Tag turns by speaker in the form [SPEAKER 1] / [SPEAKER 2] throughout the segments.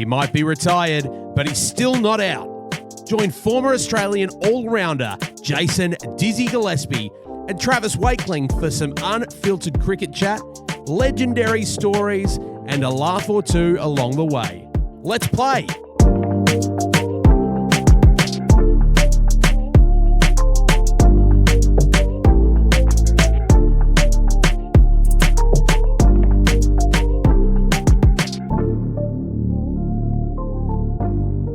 [SPEAKER 1] He might be retired, but he's still not out. Join former Australian all-rounder Jason Dizzy Gillespie and Travis Wakeling for some unfiltered cricket chat, legendary stories, and a laugh or two along the way. Let's play.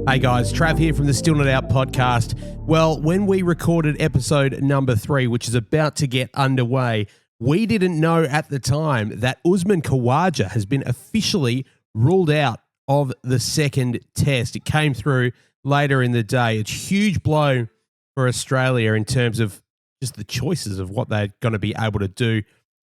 [SPEAKER 1] Hey guys, Trav here from the Still Not Out podcast. Well, when we recorded episode number 3, which is about to get underway, we didn't know at the time that Usman Khawaja has been officially ruled out of the second test. It came through later in the day. It's a huge blow for Australia in terms of just the choices of what they're going to be able to do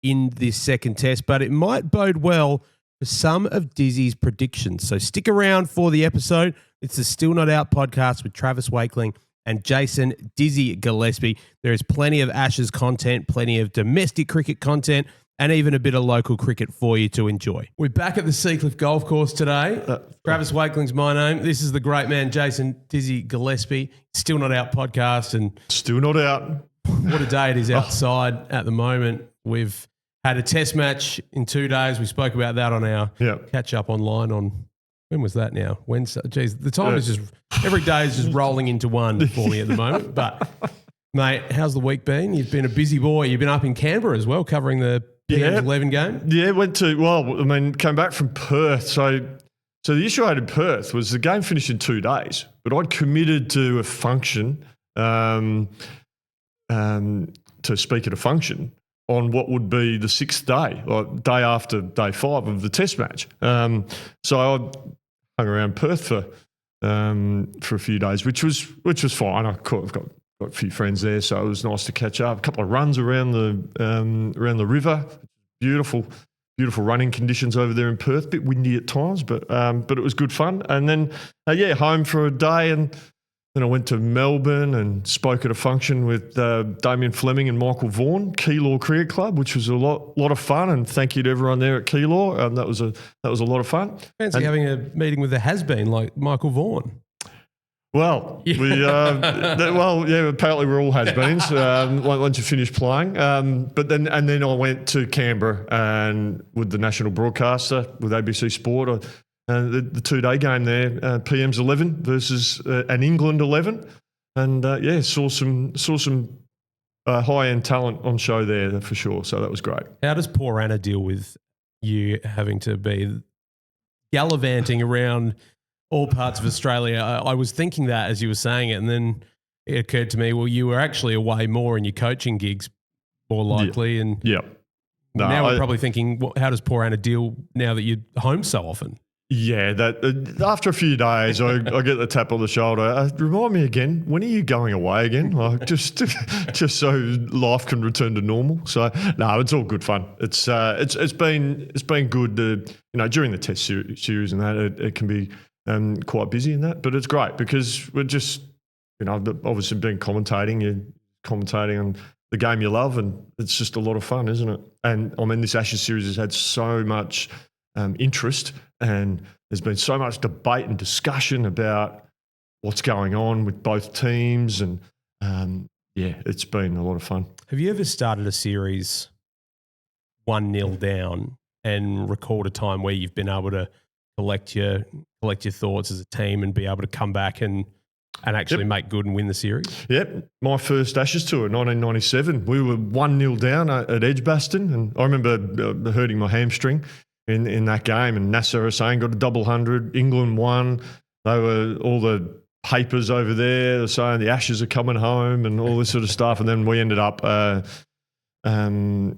[SPEAKER 1] in this second test, but it might bode well for some of Dizzy's predictions. So stick around for the episode. It's the Still Not Out podcast with Travis Wakeling and Jason Dizzy Gillespie. There is plenty of Ashes content, plenty of domestic cricket content, and even a bit of local cricket for you to enjoy. We're back at the Seacliff Golf Course today. Travis Wakeling's my name. This is the great man, Jason Dizzy Gillespie. Still Not Out podcast. And
[SPEAKER 2] Still Not Out.
[SPEAKER 1] What a day it is outside at the moment. We've had a test match in 2 days. We spoke about that on our catch up online on, when was that now? Wednesday. Jeez, the time is just, every day is just rolling into one for me at the moment. But, mate, how's the week been? You've been a busy boy. You've been up in Canberra as well, covering the PM11 game.
[SPEAKER 2] Yeah, came back from Perth. So the issue I had in Perth was the game finished in 2 days, but I'd committed to a function, to speak at a function on what would be the 6th day, or day after day 5 of the test match. So I hung around Perth for a few days, which was fine. I've got a few friends there, so it was nice to catch up. A couple of runs around the river. Beautiful running conditions over there in Perth. Bit windy at times, but it was good fun. And then home for a day, and then I went to Melbourne and spoke at a function with Damien Fleming and Michael Vaughan, Keilor Cricket Club, which was a lot of fun. And thank you to everyone there at Keilor. That was a lot of fun.
[SPEAKER 1] Fancy having a meeting with a has-been like Michael Vaughan.
[SPEAKER 2] Well, apparently we're all has-beens once you finish playing. But then I went to Canberra and with the national broadcaster with ABC Sport. The 2-day game there, PM's 11 versus an England 11, and saw some high-end talent on show there for sure. So that was great.
[SPEAKER 1] How does poor Anna deal with you having to be gallivanting around all parts of Australia? I was thinking that as you were saying it, and then it occurred to me, well, you were actually away more in your coaching gigs, more likely, and now we're probably thinking, well, how does poor Anna deal now that you're home so often?
[SPEAKER 2] Yeah, that after a few days, I get the tap on the shoulder. Remind me again, when are you going away again? Like just so life can return to normal. So no, it's all good fun. It's been good. During the test series and that it can be quite busy in that, but it's great because we're just obviously been commentating. You're commentating on the game you love, and it's just a lot of fun, isn't it? And I mean, this Ashes series has had so much interest, and there's been so much debate and discussion about what's going on with both teams, and it's been a lot of fun.
[SPEAKER 1] Have you ever started a series 1-0 down and recalled a time where you've been able to collect your thoughts as a team and be able to come back and actually make good and win the series?
[SPEAKER 2] Yep. My first Ashes tour in 1997, we were 1-0 down at Edgbaston, and I remember hurting my hamstring in that game, and Nasser Hussain got a double 100. England won. They were all the papers over there saying the Ashes are coming home and all this sort of stuff, and then we ended up winning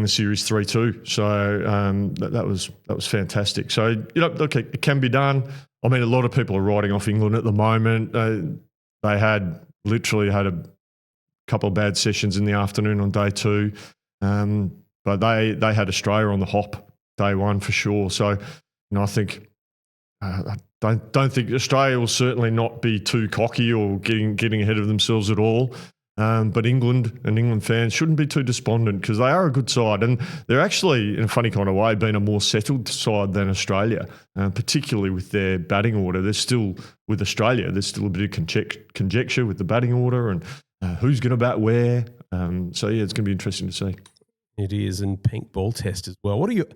[SPEAKER 2] the series 3-2. So that was fantastic. So look, it can be done. I mean, a lot of people are writing off England at the moment. They literally had a couple of bad sessions in the afternoon on day 2, but they had Australia on the hop day 1 for sure. So I think I don't think Australia will certainly not be too cocky or getting ahead of themselves at all. But England and England fans shouldn't be too despondent because they are a good side. And they're actually, in a funny kind of way, been a more settled side than Australia, particularly with their batting order. There's still, with Australia, there's still a bit of conjecture with the batting order and who's going to bat where. It's going to be interesting to see.
[SPEAKER 1] It is, and pink ball test as well. What are you...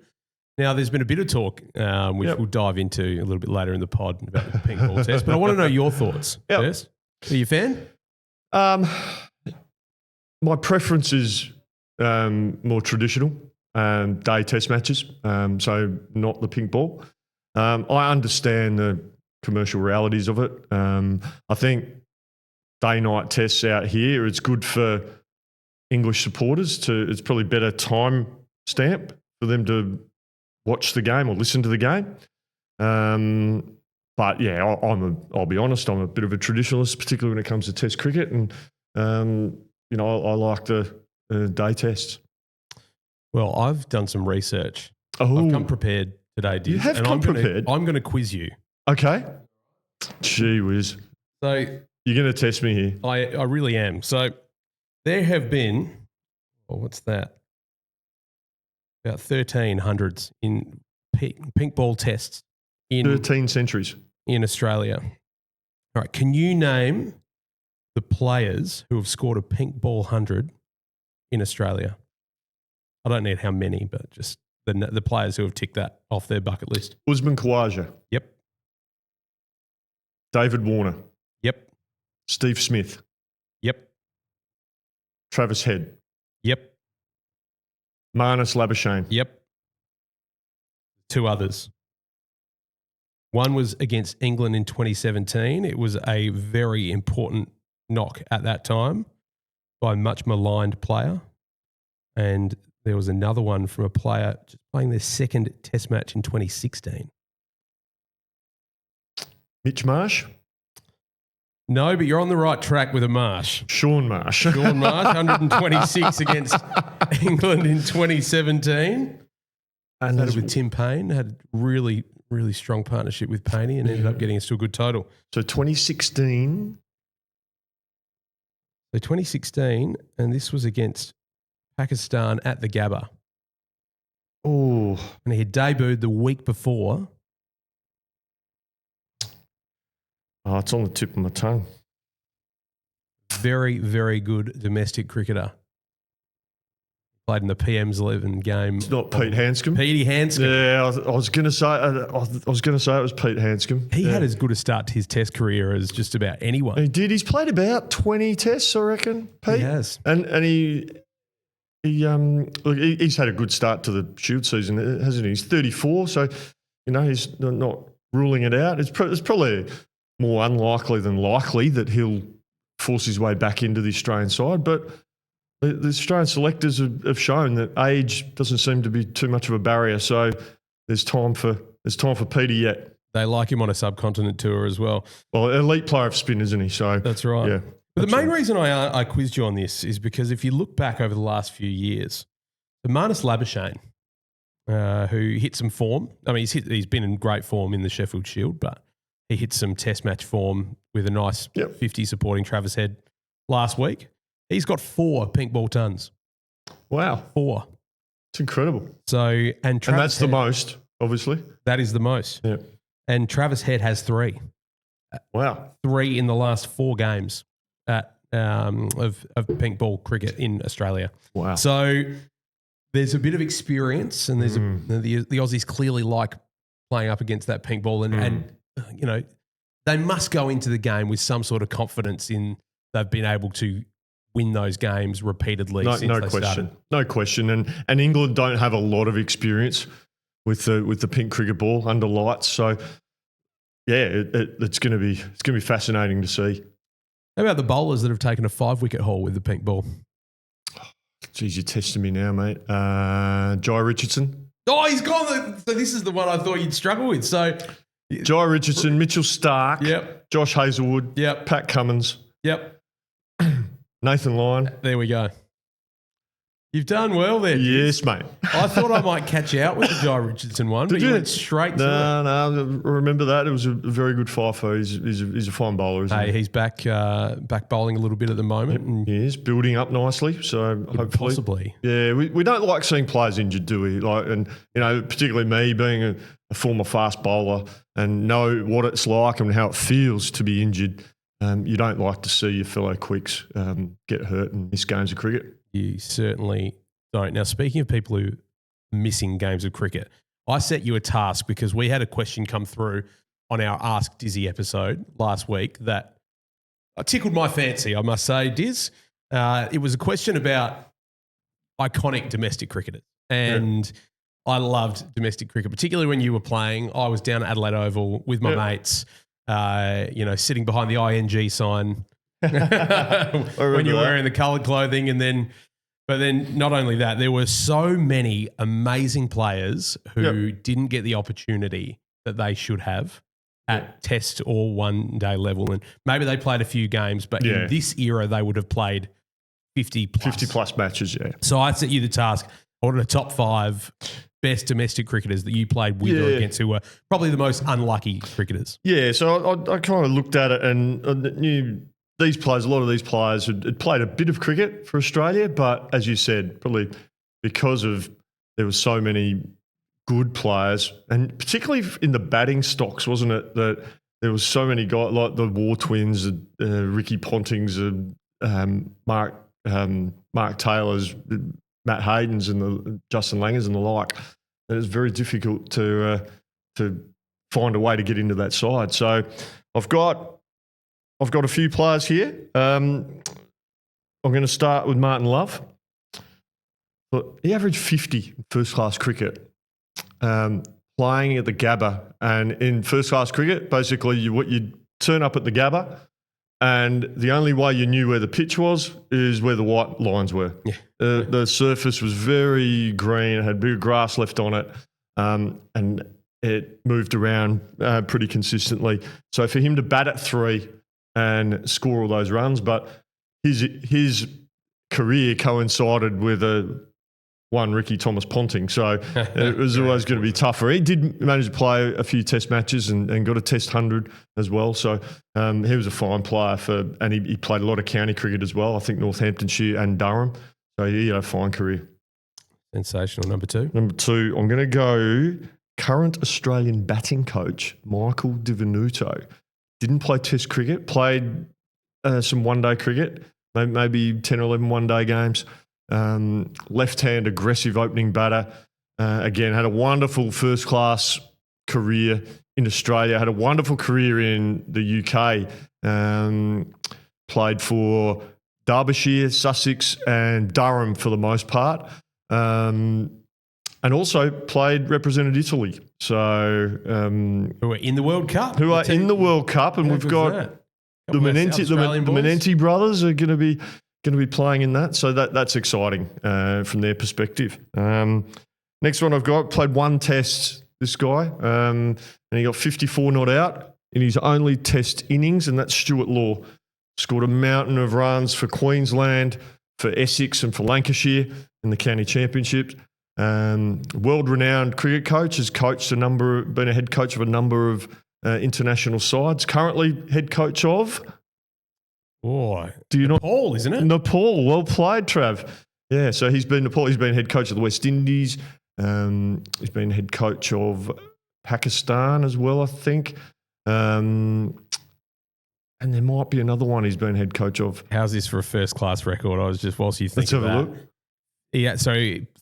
[SPEAKER 1] Now, there's been a bit of talk, which we'll dive into a little bit later in the pod about the pink ball test, but I want to know your thoughts first. Are you a fan?
[SPEAKER 2] My preference is more traditional day test matches, so not the pink ball. I understand the commercial realities of it. I think day-night tests out here, it's good for English supporters. It's probably better time stamp for them to watch the game or listen to the game. But yeah, I'll be honest, I'm a bit of a traditionalist, particularly when it comes to Test cricket, and I like the day tests.
[SPEAKER 1] Well, I've done some research.
[SPEAKER 2] Oh,
[SPEAKER 1] I've come prepared today, Dizz.
[SPEAKER 2] You have come prepared?
[SPEAKER 1] I'm going to quiz you.
[SPEAKER 2] Okay. Gee whiz.
[SPEAKER 1] So
[SPEAKER 2] you're going to test me here.
[SPEAKER 1] I really am. So there have been, what's that? About 1,300s in pink ball tests in
[SPEAKER 2] 13 centuries
[SPEAKER 1] in Australia. All right, can you name the players who have scored a pink ball 100 in Australia? I don't need how many, but just the players who have ticked that off their bucket list.
[SPEAKER 2] Usman Khawaja.
[SPEAKER 1] Yep.
[SPEAKER 2] David Warner.
[SPEAKER 1] Yep.
[SPEAKER 2] Steve Smith.
[SPEAKER 1] Yep.
[SPEAKER 2] Travis Head.
[SPEAKER 1] Yep.
[SPEAKER 2] Marnus Labuschagne.
[SPEAKER 1] Yep. Two others. One was against England in 2017. It was a very important knock at that time by a much maligned player. And there was another one from a player just playing their second test match in 2016.
[SPEAKER 2] Mitch Marsh?
[SPEAKER 1] No, but you're on the right track with a Marsh.
[SPEAKER 2] Sean Marsh.
[SPEAKER 1] Sean Marsh, 126 against England in 2017. And started with Tim Payne, had really, really strong partnership with Payne and ended up getting us to a good total.
[SPEAKER 2] So 2016.
[SPEAKER 1] So 2016, and this was against Pakistan at the Gabba.
[SPEAKER 2] Oh.
[SPEAKER 1] And he had debuted the week before.
[SPEAKER 2] Oh, it's on the tip of my tongue.
[SPEAKER 1] Very, very good domestic cricketer. Played in the PM's 11 game.
[SPEAKER 2] It's not Pete Hanscom.
[SPEAKER 1] Petey Hanscom.
[SPEAKER 2] Yeah, I was going to say. I was going to say it was Pete Hanscom.
[SPEAKER 1] He had as good a start to his Test career as just about anyone.
[SPEAKER 2] He did. He's played about 20 Tests, I reckon. Pete.
[SPEAKER 1] He has,
[SPEAKER 2] and he's had a good start to the Shield season, hasn't he? He's 34, so he's not ruling it out. It's probably more unlikely than likely that he'll force his way back into the Australian side, but the Australian selectors have shown that age doesn't seem to be too much of a barrier. So there's time for Petey yet.
[SPEAKER 1] They like him on a subcontinent tour as well.
[SPEAKER 2] Well, elite player of spin, isn't he? So
[SPEAKER 1] that's right.
[SPEAKER 2] Yeah.
[SPEAKER 1] But the main reason I quizzed you on this is because if you look back over the last few years, the Marnus Labuschagne, who hit some form. I mean, he's been in great form in the Sheffield Shield, but he hit some Test match form with a nice 50 supporting Travis Head last week. He's got 4 pink ball tons.
[SPEAKER 2] Wow.
[SPEAKER 1] 4.
[SPEAKER 2] It's incredible.
[SPEAKER 1] So and
[SPEAKER 2] that's the most, obviously.
[SPEAKER 1] That is the most.
[SPEAKER 2] Yeah.
[SPEAKER 1] And Travis Head has 3.
[SPEAKER 2] Wow.
[SPEAKER 1] 3 in the last 4 games of pink ball cricket in Australia.
[SPEAKER 2] Wow.
[SPEAKER 1] So there's a bit of experience, and there's the Aussies clearly like playing up against that pink ball, and they must go into the game with some sort of confidence in they've been able to win those games repeatedly since they started.
[SPEAKER 2] No question. And England don't have a lot of experience with the pink cricket ball under lights. So yeah, it's going to be fascinating to see.
[SPEAKER 1] How about the bowlers that have taken a 5-wicket haul with the pink ball?
[SPEAKER 2] Geez, you're testing me now, mate. Jai Richardson.
[SPEAKER 1] Oh, he's gone. So this is the one I thought you'd struggle with. So
[SPEAKER 2] Jai Richardson, Mitchell Starc, Josh Hazlewood, Pat Cummins,
[SPEAKER 1] Yep.
[SPEAKER 2] Nathan Lyon.
[SPEAKER 1] There we go. You've done well there.
[SPEAKER 2] Yes, mate.
[SPEAKER 1] I thought I might catch you out with the Jai Richardson one, but you went straight to it.
[SPEAKER 2] No, remember that. It was a very good FIFO. He's a fine bowler, isn't he?
[SPEAKER 1] He's back bowling a little bit at the moment. And
[SPEAKER 2] he is building up nicely, so hopefully.
[SPEAKER 1] Possibly.
[SPEAKER 2] Yeah, we don't like seeing players injured, do we? And particularly me being a former fast bowler and know what it's like and how it feels to be injured. You don't like to see your fellow quicks get hurt and miss games of cricket.
[SPEAKER 1] You certainly don't. Now, speaking of people who are missing games of cricket, I set you a task because we had a question come through on our Ask Dizzy episode last week that tickled my fancy, I must say, Diz. It was a question about iconic domestic cricketers. And I loved domestic cricket, particularly when you were playing. I was down at Adelaide Oval with my mates, sitting behind the ING sign when you were wearing the coloured clothing. But then not only that, there were so many amazing players who didn't get the opportunity that they should have at test or one-day level. And maybe they played a few games, but in this era, they would have played 50 plus.
[SPEAKER 2] 50 plus matches, yeah.
[SPEAKER 1] So I set you the task. I wanted a top 5 best domestic cricketers that you played with or against who were probably the most unlucky cricketers. Yeah,
[SPEAKER 2] so I kind of looked at it and knew these players, a lot of these players had played a bit of cricket for Australia, but as you said, probably because of there were so many good players, and particularly in the batting stocks, wasn't it, that there was so many guys like the War Twins, Ricky Pontings, Mark Taylors, Matt Haydens and the Justin Langers and the like. It was very difficult to find a way to get into that side. So I've got a few players here. I'm going to start with Martin Love. But he averaged 50 in first-class cricket, playing at the Gabba. And in first-class cricket, basically you'd turn up at the Gabba, and the only way you knew where the pitch was is where the white lines were. Yeah. The surface was very green, it had big grass left on it, and it moved around pretty consistently. So for him to bat at 3 and score all those runs, but his career coincided with one Ricky Thomas Ponting, so it was always going to be tougher. He did manage to play a few test matches and got a test 100 as well, so he was a fine player and he played a lot of county cricket as well, I think Northamptonshire and Durham, so he had a fine career.
[SPEAKER 1] Sensational. Number 2?
[SPEAKER 2] Number 2, I'm going to go current Australian batting coach, Michael Di Venuto. Didn't play test cricket, played some one-day cricket, maybe 10 or 11 one-day games. Left-hand aggressive opening batter. Again, had a wonderful first-class career in Australia, had a wonderful career in the UK. Played for Derbyshire, Sussex and Durham for the most part. And also represented Italy. So
[SPEAKER 1] who are in the World Cup.
[SPEAKER 2] And we've got the Menenti brothers are going to be playing in that. So that's exciting from their perspective. Next one I've got, played 1 test, this guy, and he got 54 not out in his only test innings, and that's Stuart Law. Scored a mountain of runs for Queensland, for Essex and for Lancashire in the county championships. World-renowned cricket coach, has coached been a head coach of a number of international sides. Currently head coach of...
[SPEAKER 1] Boy, Nepal, isn't it?
[SPEAKER 2] Nepal, well played, Trav. Yeah, so he's been Nepal. He's been head coach of the West Indies. He's been head coach of Pakistan as well, I think. And there might be another one he's been head coach of.
[SPEAKER 1] How's this for a first-class record? I was just, whilst you think of that. Let's have a look. Yeah, so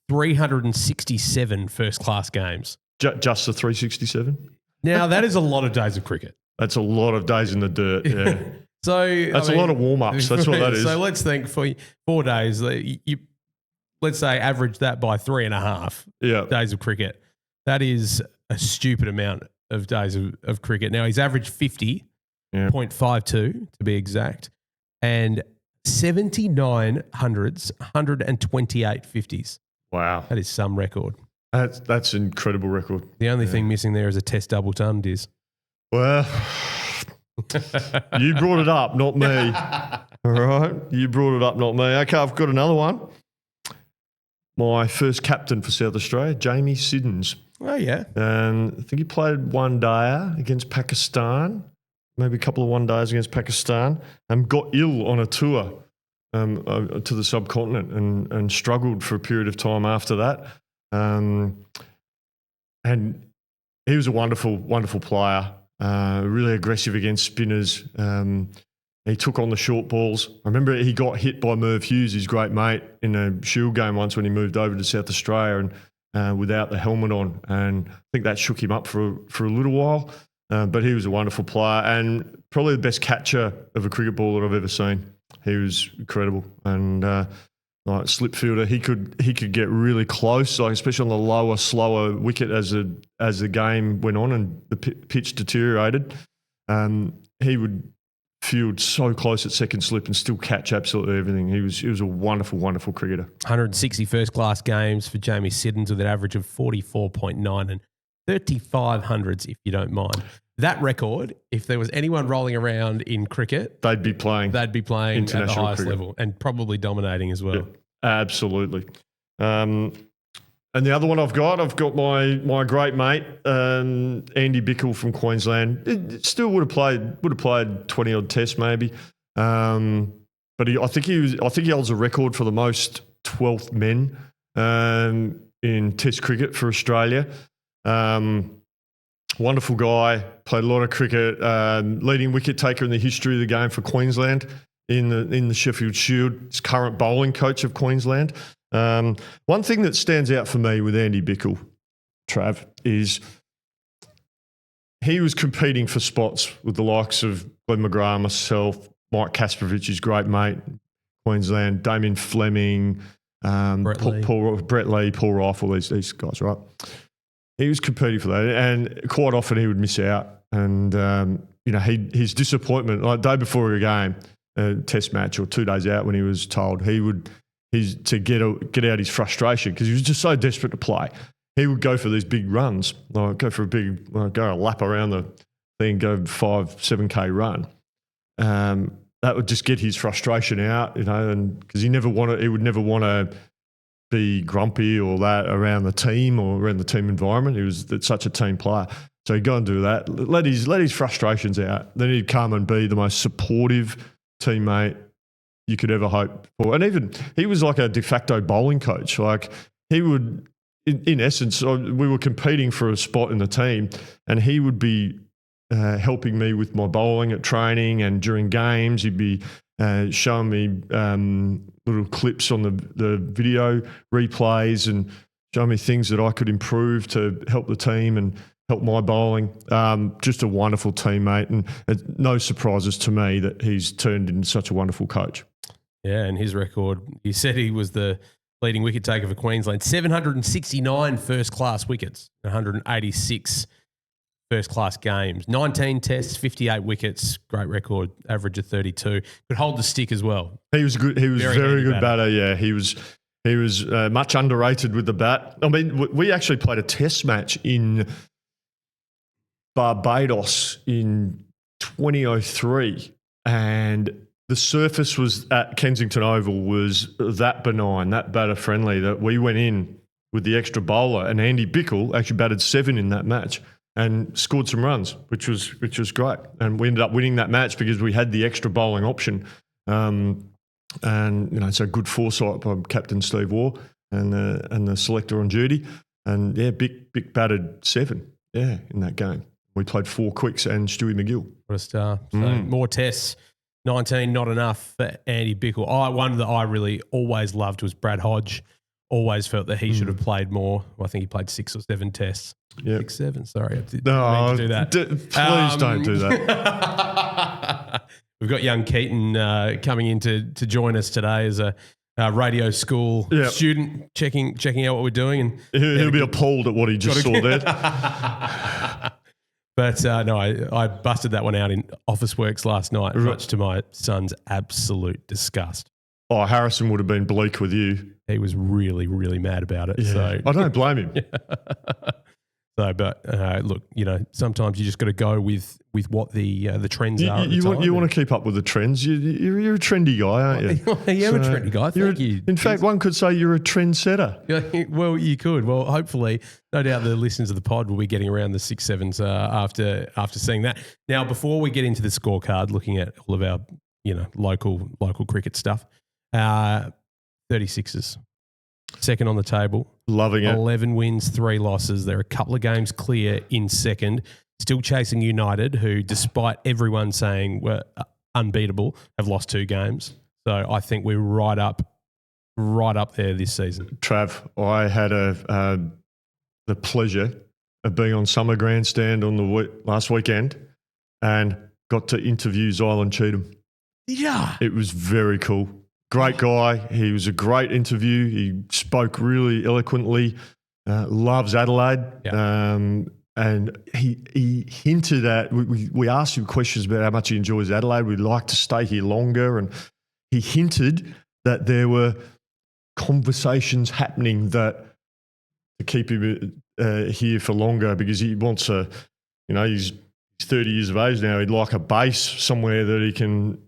[SPEAKER 1] 367 first-class games.
[SPEAKER 2] Just the 367?
[SPEAKER 1] Now, that is a lot of days of cricket.
[SPEAKER 2] That's a lot of days in the dirt, yeah.
[SPEAKER 1] So
[SPEAKER 2] that's a lot of warm-ups. That's what that is.
[SPEAKER 1] So let's think for 4 days, let's say average that by 3.5 days of cricket. That is a stupid amount of days of cricket. Now, he's averaged 50.52 to be exact, and 79 hundreds, 128 50s.
[SPEAKER 2] Wow.
[SPEAKER 1] That is some record.
[SPEAKER 2] That's an incredible record.
[SPEAKER 1] The only thing missing there is a test double ton, Diz.
[SPEAKER 2] Well... You brought it up, not me. All right? You brought it up, not me. Okay, I've got another one. my first captain for South Australia, Jamie Siddons.
[SPEAKER 1] Oh, yeah.
[SPEAKER 2] I think he played one day against Pakistan, maybe a couple of one days against Pakistan, and got ill on a tour to the subcontinent and struggled for a period of time after that. And he was a wonderful, wonderful player, really aggressive against spinners. He took on the short balls. I remember he got hit by Merv Hughes, his great mate, in a Shield game once when he moved over to South Australia and without the helmet on. And I think that shook him up for a little while. But he was a wonderful player and probably the best catcher of a cricket ball that I've ever seen. He was incredible. And like slip fielder, he could get really close, like especially on the lower, slower wicket as the game went on and the pitch deteriorated. He would field so close at second slip and still catch absolutely everything. He was a wonderful, wonderful cricketer.
[SPEAKER 1] 160 first-class games for Jamie Siddons with an average of 44.9 and 35 hundreds, if you don't mind. That record, if there was anyone rolling around in cricket,
[SPEAKER 2] they'd be playing
[SPEAKER 1] at the highest
[SPEAKER 2] cricket
[SPEAKER 1] level and probably dominating as well.
[SPEAKER 2] Yeah, absolutely. And the other one I've got my great mate Andy Bickle from Queensland. It still would have played 20 odd tests maybe, but I think he holds a record for the most 12th men in Test cricket for Australia. Wonderful guy, played a lot of cricket, leading wicket taker in the history of the game for Queensland in the Sheffield Shield. He's current bowling coach of Queensland. One thing that stands out for me with Andy Bickle, Trav, is he was competing for spots with the likes of Glenn McGrath, myself, Mike Kasparovich, his great mate, Queensland, Damien Fleming, Brett Lee, Paul Rifle, these guys, right? He was competing for that, and quite often he would miss out. And his disappointment, like day before a game, a test match, or 2 days out when he was told, to get out his frustration because he was just so desperate to play. He would go for these big runs, like go a lap around the thing, go 5-7K run. That would just get his frustration out, and because he would never want to be grumpy or that around the team or around the team environment. He was such a team player. So he'd go and do that, let his frustrations out. Then he'd come and be the most supportive teammate you could ever hope for. And even he was like a de facto bowling coach. Like he would, in essence, we were competing for a spot in the team, and he would be helping me with my bowling at training and during games. He'd be showing me little clips on the video replays and showing me things that I could improve to help the team and help my bowling. Just a wonderful teammate, and no surprises to me that he's turned into such a wonderful coach.
[SPEAKER 1] Yeah, and his record, he said he was the leading wicket taker for Queensland. 769 first-class wickets, 186 first-class games, 19 tests, 58 wickets, great record, average of 32. Could hold the stick as well.
[SPEAKER 2] He was good. He was very good batter. Yeah, he was much underrated with the bat. I mean, we actually played a test match in Barbados in 2003, and the surface was at Kensington Oval was that benign, that batter friendly, that we went in with the extra bowler, and Andy Bickle actually batted 7 in that match and scored some runs, which was great. And we ended up winning that match because we had the extra bowling option. And so good foresight by Captain Steve Waugh and the selector on duty. And yeah, Bick batted 7, in that game. We played 4 quicks and Stewie McGill.
[SPEAKER 1] What a star. So more tests. 19, not enough for Andy Bickle. One that I really always loved was Brad Hodge. Always felt that he should have played more. I think he played 6 or 7 tests. Yep. 6, 7, sorry. I didn't mean to do that.
[SPEAKER 2] Please don't do that.
[SPEAKER 1] We've got young Keaton coming in to join us today as a radio school student, checking out what we're doing. And
[SPEAKER 2] he'll be appalled at what he just saw there.
[SPEAKER 1] But no, I busted that one out in Office Works last night, much to my son's absolute disgust.
[SPEAKER 2] Oh, Harrison would have been bleak with you.
[SPEAKER 1] He was really, really mad about it.
[SPEAKER 2] Yeah.
[SPEAKER 1] So
[SPEAKER 2] I don't blame him.
[SPEAKER 1] So, but look, sometimes you just got to go with what the trends are. At the time.
[SPEAKER 2] You want to keep up with the trends. You're a trendy guy, aren't you?
[SPEAKER 1] I am a trendy guy. Thank you.
[SPEAKER 2] In fact, one could say you're a trendsetter.
[SPEAKER 1] Yeah, well, you could. Well, hopefully, no doubt the listeners of the pod will be getting around the 6-7s after seeing that. Now, before we get into the scorecard, looking at all of our local cricket stuff, 36ers. Second on the table.
[SPEAKER 2] Loving it.
[SPEAKER 1] 11 wins, 3 losses. They're a couple of games clear in second. Still chasing United, who, despite everyone saying were unbeatable, have lost 2 games. So I think we're right up there this season.
[SPEAKER 2] Trav, I had the pleasure of being on Summer Grandstand on the last weekend and got to interview Zylan Cheatham.
[SPEAKER 1] Yeah.
[SPEAKER 2] It was very cool. Great guy. He was a great interview. He spoke really eloquently. Loves Adelaide.
[SPEAKER 1] Yeah.
[SPEAKER 2] And he hinted at, we asked him questions about how much he enjoys Adelaide. We'd like to stay here longer. And he hinted that there were conversations happening to keep him here for longer because he wants he's 30 years of age now. He'd like a base somewhere that he can,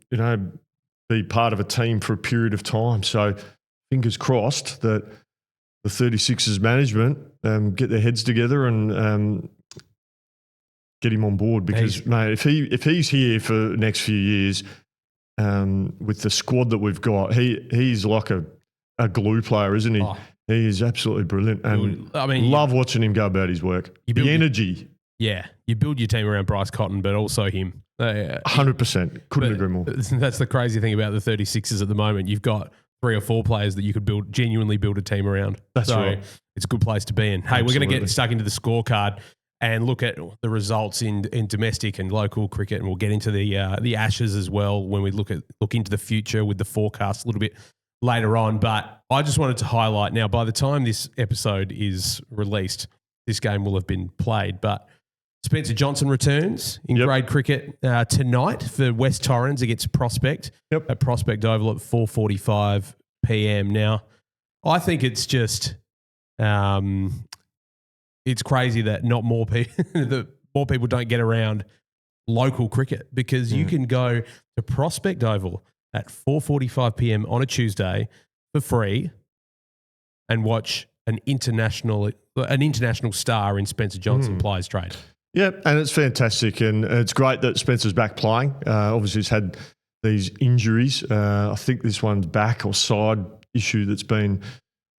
[SPEAKER 2] be part of a team for a period of time. So fingers crossed that the 36ers management get their heads together and get him on board because, mate, if he's here for the next few years with the squad that we've got, he's like a glue player, isn't he? Oh. He is absolutely brilliant. And love watching him go about his work. The energy.
[SPEAKER 1] Yeah. You build your team around Bryce Cotton, but also him.
[SPEAKER 2] 100%. Couldn't agree more.
[SPEAKER 1] That's the crazy thing about the 36ers at the moment. You've got 3 or 4 players that you could genuinely build a team around.
[SPEAKER 2] That's right.
[SPEAKER 1] It's a good place to be in. Hey, We're going to get stuck into the scorecard and look at the results in domestic and local cricket, and we'll get into the Ashes as well when we look into the future with the forecast a little bit later on. But I just wanted to highlight now, by the time this episode is released, this game will have been played, but Spencer Johnson returns in grade cricket tonight for West Torrens against Prospect at Prospect Oval at 4:45 p.m. Now, I think it's just it's crazy that not more people more people don't get around local cricket because you can go to Prospect Oval at 4:45 p.m. on a Tuesday for free and watch an international star in Spencer Johnson play Australia.
[SPEAKER 2] Yeah, and it's fantastic, and it's great that Spencer's back playing. Obviously, he's had these injuries. I think this one's back or side issue that's been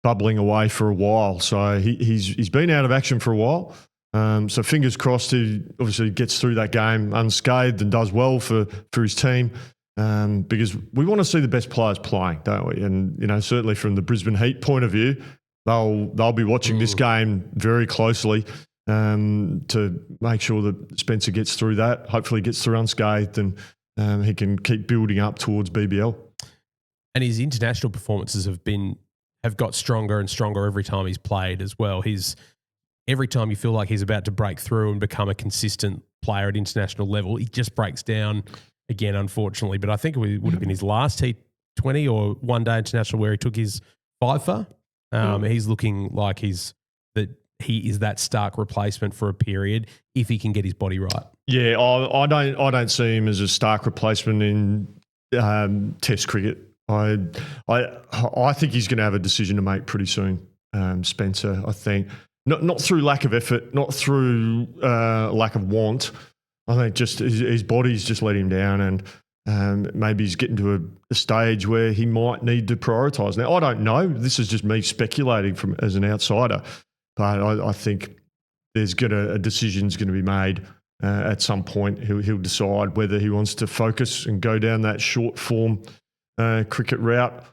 [SPEAKER 2] bubbling away for a while. So he's been out of action for a while. So fingers crossed he obviously gets through that game unscathed and does well for his team because we want to see the best players playing, don't we? And certainly from the Brisbane Heat point of view, they'll be watching this game very closely. To make sure that Spencer gets through that, hopefully gets through unscathed and he can keep building up towards BBL.
[SPEAKER 1] And his international performances have got stronger and stronger every time he's played as well. Every time you feel like he's about to break through and become a consistent player at international level, he just breaks down again, unfortunately. But I think it would have been his last T20 or one-day international where he took his 5-fer. He's looking like he is that stark replacement for a period if he can get his body right.
[SPEAKER 2] Yeah, I don't see him as a stark replacement in Test cricket. I think he's going to have a decision to make pretty soon. Spencer, I think not through lack of effort, not through lack of want. I think just his body's just let him down, and maybe he's getting to a stage where he might need to prioritise. Now, I don't know. This is just me speculating as an outsider. But I think there's a decision's going to be made at some point. He'll decide whether he wants to focus and go down that short form cricket route,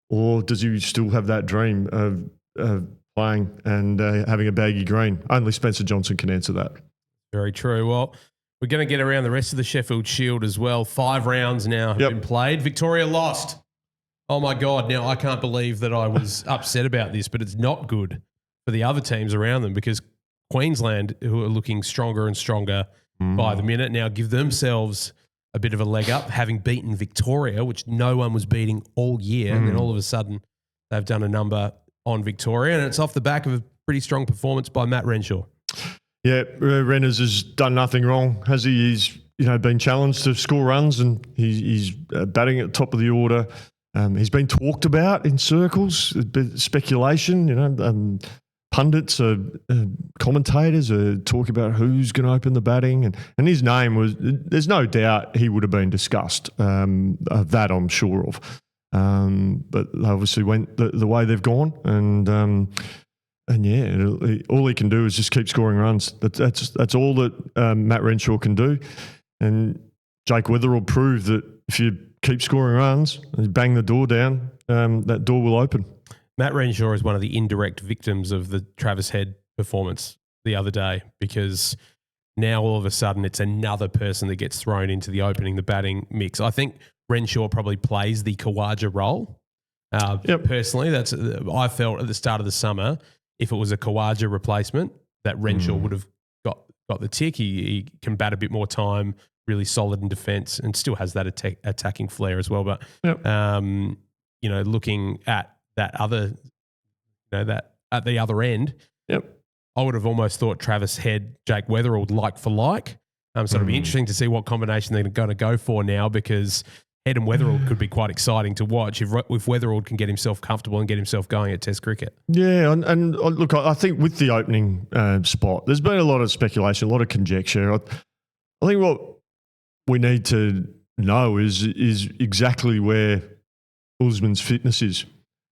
[SPEAKER 2] or does he still have that dream of playing and having a baggy green? Only Spencer Johnson can answer that.
[SPEAKER 1] Very true. Well, we're going to get around the rest of the Sheffield Shield as well. 5 rounds now have been played. Victoria lost. Oh, my God. Now, I can't believe that I was upset about this, but it's not good for the other teams around them because Queensland, who are looking stronger and stronger by the minute, now give themselves a bit of a leg up, having beaten Victoria, which no one was beating all year. And then all of a sudden they've done a number on Victoria, and it's off the back of a pretty strong performance by Matt Renshaw.
[SPEAKER 2] Yeah, Renners has done nothing wrong, has he? He's been challenged to score runs, and he's batting at the top of the order. He's been talked about in circles, a bit of speculation. Pundits, commentators are talking about who's going to open the batting, and his name was. There's no doubt he would have been discussed. That I'm sure of. But they obviously went the way they've gone, and yeah, all he can do is just keep scoring runs. That's all that Matt Renshaw can do, and Jake Weatherall proved that if you keep scoring runs and bang the door down, that door will open.
[SPEAKER 1] Matt Renshaw is one of the indirect victims of the Travis Head performance the other day, because now all of a sudden it's another person that gets thrown into the opening, the batting mix. I think Renshaw probably plays the Khawaja role. Personally, I felt at the start of the summer, if it was a Khawaja replacement, that Renshaw would have got the tick. He can bat a bit more time, really solid in defence, and still has that attacking flair as well. But looking at that other, that at the other end, I would have almost thought Travis Head, Jake Weatherall like for like. So it'll be interesting to see what combination they're going to go for now, because Head and Weatherall could be quite exciting to watch if Weatherall can get himself comfortable and get himself going at Test cricket.
[SPEAKER 2] Yeah, and look, I think with the opening spot, there's been a lot of speculation, a lot of conjecture. I think what we need to know is exactly where Usman's fitness is.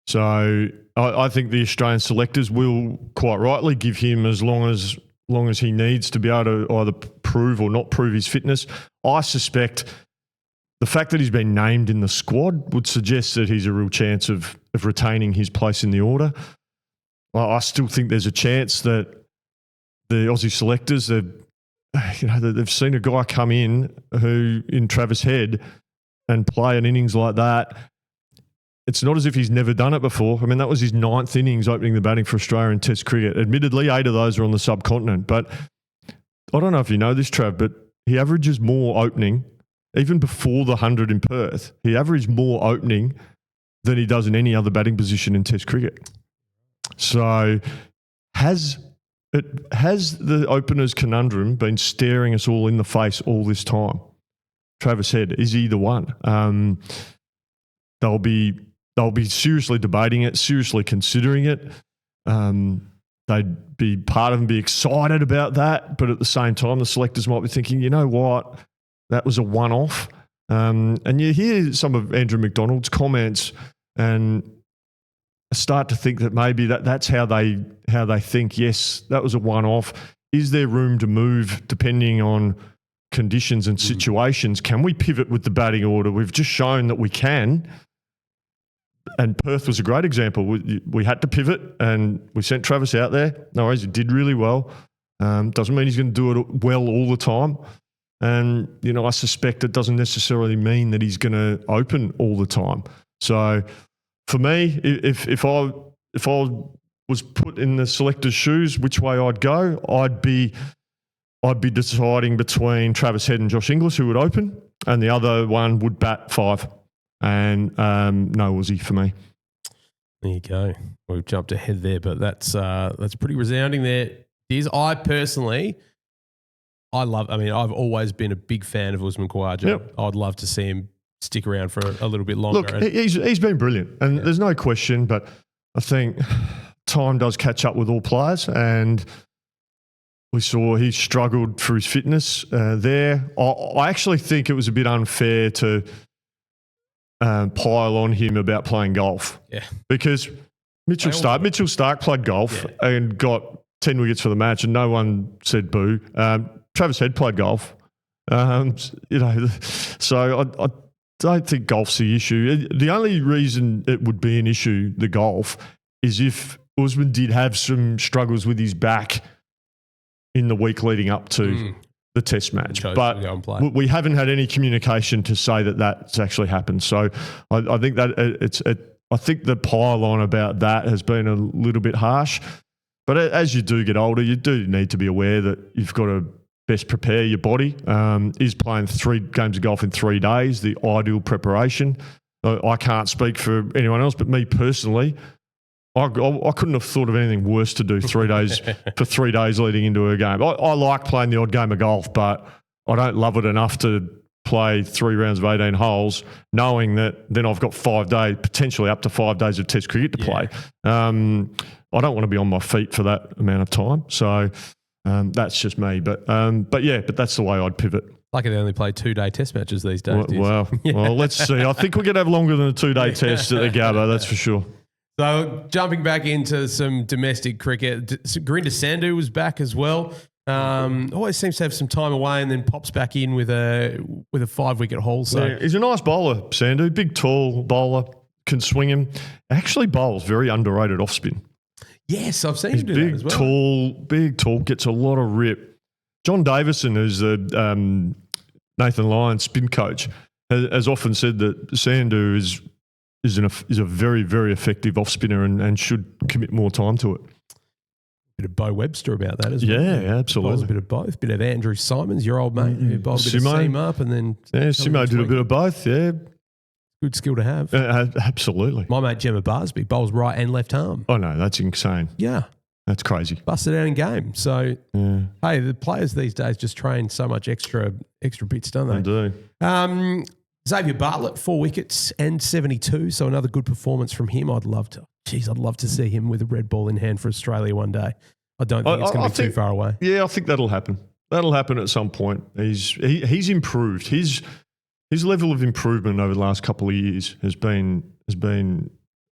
[SPEAKER 2] So I think the Australian selectors will quite rightly give him as long as he needs to be able to either prove or not prove his fitness. I suspect the fact that he's been named in the squad would suggest that he's a real chance of retaining his place in the order. I still think there's a chance that the Aussie selectors, they've seen a guy come in Travis Head and play an innings like that. It's not as if he's never done it before. I mean, that was his 9th innings opening the batting for Australia in Test cricket. Admittedly, 8 of those are on the subcontinent. But I don't know if you know this, Trav, but he averages more opening, even before the 100 in Perth. He averaged more opening than he does in any other batting position in Test cricket. So has the opener's conundrum been staring us all in the face all this time? Travis Head, is he the one? They'll be seriously debating it, seriously considering it. They'd be part of them be excited about that, but at the same time, the selectors might be thinking, you know what, that was a one-off. And you hear some of Andrew McDonald's comments and start to think that maybe that's how they think. Yes, that was a one-off. Is there room to move depending on conditions and situations? Can we pivot with the batting order? We've just shown that we can. And Perth was a great example. We had to pivot and we sent Travis out there. No worries, he did really well. Doesn't mean he's going to do it well all the time. And, I suspect it doesn't necessarily mean that he's going to open all the time. So for me, if I was put in the selector's shoes, which way I'd go, I'd be deciding between Travis Head and Josh Inglis, who would open, and the other one would bat 5. And no Aussie for me.
[SPEAKER 1] There you go. We've jumped ahead there, but that's pretty resounding there. Diz, I've always been a big fan of Usman Khawaja.
[SPEAKER 2] Yep.
[SPEAKER 1] I'd love to see him stick around for a little bit longer.
[SPEAKER 2] Look, he's been brilliant, and there's no question, but I think time does catch up with all players, and we saw he struggled for his fitness there. I actually think it was a bit unfair to pile on him about playing golf.
[SPEAKER 1] Yeah.
[SPEAKER 2] Because Mitchell Starc played golf and got 10 wickets for the match and no one said boo. Travis Head played golf. So I don't think golf's the issue. The only reason it would be an issue, the golf, is if Usman did have some struggles with his back in the week leading up to the Test match. But we haven't had any communication to say that that's actually happened. So I think that I think the pile on about that has been a little bit harsh. But as you do get older, you do need to be aware that you've got to best prepare your body. Is playing 3 games of golf in 3 days the ideal preparation? I can't speak for anyone else, but me personally, I couldn't have thought of anything worse to do 3 days for 3 days leading into a game. I like playing the odd game of golf, but I don't love it enough to play 3 rounds of 18 holes, knowing that then I've got 5 days, potentially up to 5 days of Test cricket to play. I don't want to be on my feet for that amount of time. So that's just me. But that's the way I'd pivot.
[SPEAKER 1] Like they only play 2-day Test matches these days.
[SPEAKER 2] Well, let's see. I think we're going to have longer than a 2-day test at the Gabba, that's for sure.
[SPEAKER 1] So jumping back into some domestic cricket, Gurinder Sandhu was back as well. Always seems to have some time away and then pops back in with a 5-wicket haul. So
[SPEAKER 2] yeah, he's a nice bowler, Sandhu. Big, tall bowler, can swing him. Actually bowls very underrated off spin.
[SPEAKER 1] Yes, I've seen him do that as well.
[SPEAKER 2] Big, tall, gets a lot of rip. John Davison, who's the Nathan Lyon's spin coach, has often said that Sandhu is a very, very effective off spinner and should commit more time to it.
[SPEAKER 1] Bit of Bo Webster about that as well.
[SPEAKER 2] Yeah, absolutely.
[SPEAKER 1] A bit of both. Bit of Andrew Simons, your old mate, who bowled a bit of seam up, and then
[SPEAKER 2] Simo did a bit of both. Yeah,
[SPEAKER 1] good skill to have.
[SPEAKER 2] Absolutely.
[SPEAKER 1] My mate Gemma Barsby bowls right and left arm.
[SPEAKER 2] Oh no, that's insane.
[SPEAKER 1] Yeah,
[SPEAKER 2] that's crazy.
[SPEAKER 1] Busted out in game. So hey, the players these days just train so much extra bits, don't they?
[SPEAKER 2] They do.
[SPEAKER 1] Xavier Bartlett, 4 wickets and 72. So another good performance from him. I'd love to see him with a red ball in hand for Australia one day. I don't think it's going to be too far away.
[SPEAKER 2] Yeah, I think that'll happen. That'll happen at some point. He's improved. His level of improvement over the last couple of years has been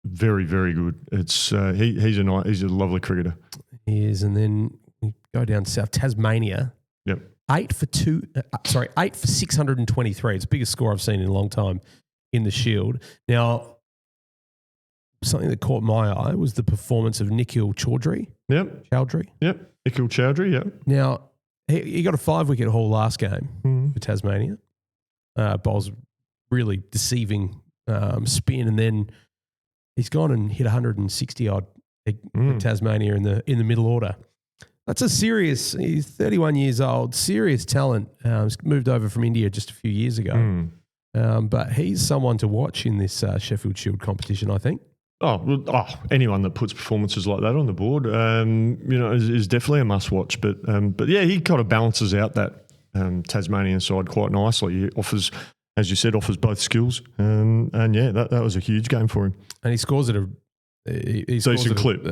[SPEAKER 2] very, very good. It's he's a lovely cricketer.
[SPEAKER 1] He is, and then we go down south, Tasmania.
[SPEAKER 2] Yep.
[SPEAKER 1] 8 for 623. It's the biggest score I've seen in a long time in the Shield. Now, something that caught my eye was the performance of Nikhil Chaudhry.
[SPEAKER 2] Yep. Nikhil Chaudhry, yep.
[SPEAKER 1] Now, he got a 5-wicket haul last game for Tasmania. Bowls really deceiving spin, and then he's gone and hit 160 odd for Tasmania in the middle order. That's he's 31 years old, serious talent. He's moved over from India just a few years ago. But he's someone to watch in this Sheffield Shield competition, I think. Anyone
[SPEAKER 2] that puts performances like that on the board, is definitely a must watch. But yeah, he kind of balances out that Tasmanian side quite nicely. He offers, as you said, both skills. And yeah, that was a huge game for him.
[SPEAKER 1] And he scores at a
[SPEAKER 2] decent clip.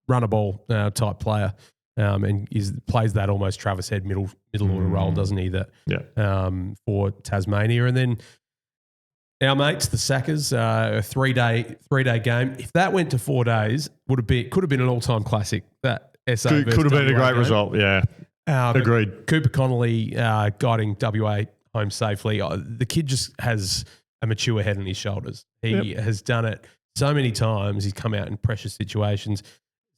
[SPEAKER 1] Run a ball type player. And plays that almost Travis Head middle order role, doesn't he? For Tasmania. And then our mates, the Sackers, a 3-day game. If that went to 4 days, could have been an all-time classic. That SA
[SPEAKER 2] could have been a great result. Yeah, agreed.
[SPEAKER 1] Cooper Connolly guiding WA home safely. The kid just has a mature head on his shoulders. He has done it so many times. He's come out in pressure situations.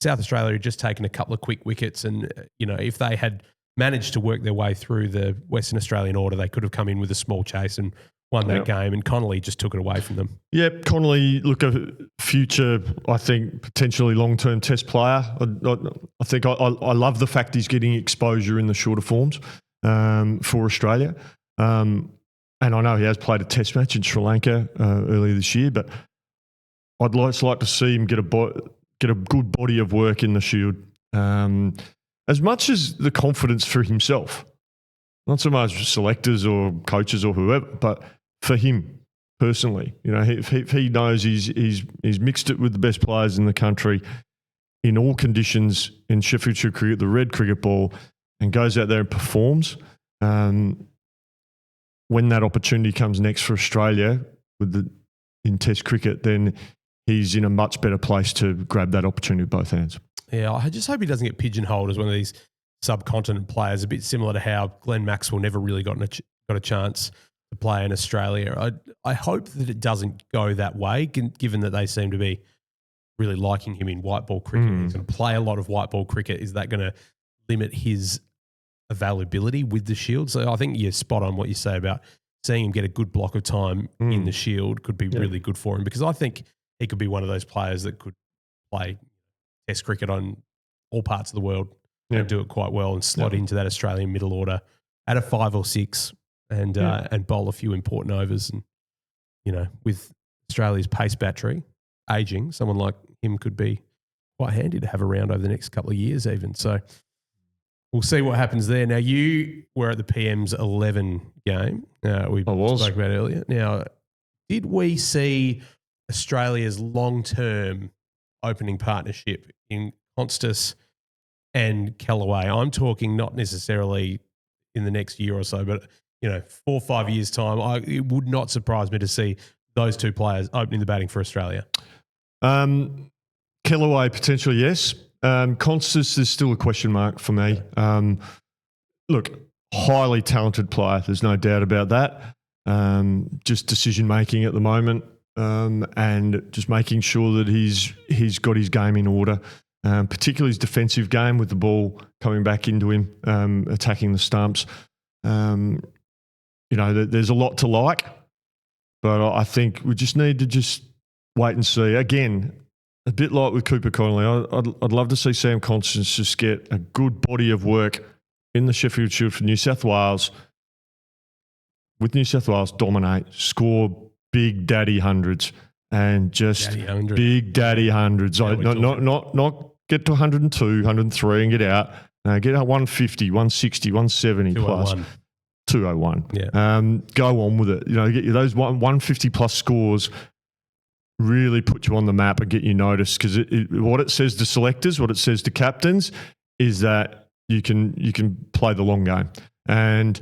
[SPEAKER 1] South Australia had just taken a couple of quick wickets, and if they had managed to work their way through the Western Australian order, they could have come in with a small chase and won that game, and Connolly just took it away from them.
[SPEAKER 2] Yep, Connolly, look, a future, I think, potentially long-term Test player. I think I love the fact he's getting exposure in the shorter forms for Australia. And I know he has played a Test match in Sri Lanka earlier this year, but I'd just like to see him get a good body of work in the Shield. As much as the confidence for himself, not so much selectors or coaches or whoever, but for him personally. If he knows he's mixed it with the best players in the country in all conditions in Sheffield Shield cricket, the red cricket ball, and goes out there and performs, when that opportunity comes next for Australia in Test cricket, then he's in a much better place to grab that opportunity with both hands.
[SPEAKER 1] Yeah, I just hope he doesn't get pigeonholed as one of these subcontinent players, a bit similar to how Glenn Maxwell never really got a chance to play in Australia. I hope that it doesn't go that way, given that they seem to be really liking him in white ball cricket. He's going to play a lot of white ball cricket. Is that going to limit his availability with the Shield? So I think you're spot on what you say about seeing him get a good block of time in the Shield could be really good for him, because I think he could be one of those players that could play Test cricket on all parts of the world and do it quite well and slot into that Australian middle order at a 5 or 6 and bowl a few important overs. And, with Australia's pace battery, ageing, someone like him could be quite handy to have around over the next couple of years even. So we'll see what happens there. Now, you were at the PM's 11 game. We spoke about earlier. Now, did we see Australia's long-term opening partnership in Constas and Callaway? I'm talking not necessarily in the next year or so, but 4 or 5 years' time. It would not surprise me to see those two players opening the batting for Australia.
[SPEAKER 2] Callaway potentially, yes. Constas is still a question mark for me. Look, highly talented player. There's no doubt about that. Just decision making at the moment, and just making sure that he's got his game in order, particularly his defensive game with the ball coming back into him, attacking the stumps. There's a lot to like, but I think we just need to just wait and see. Again, a bit like with Cooper Connolly, I'd love to see Sam Constance just get a good body of work in the Sheffield Shield for New South Wales. With New South Wales, dominate, score big daddy hundreds, and just big daddy hundreds.
[SPEAKER 1] Yeah,
[SPEAKER 2] not get to 102, 103 and get out. No, get out 150, 160, 170 plus. 201.
[SPEAKER 1] Yeah.
[SPEAKER 2] Go on with it. Get those 150 plus scores. Really put you on the map and get you noticed, because what it says to selectors, what it says to captains, is that you can play the long game and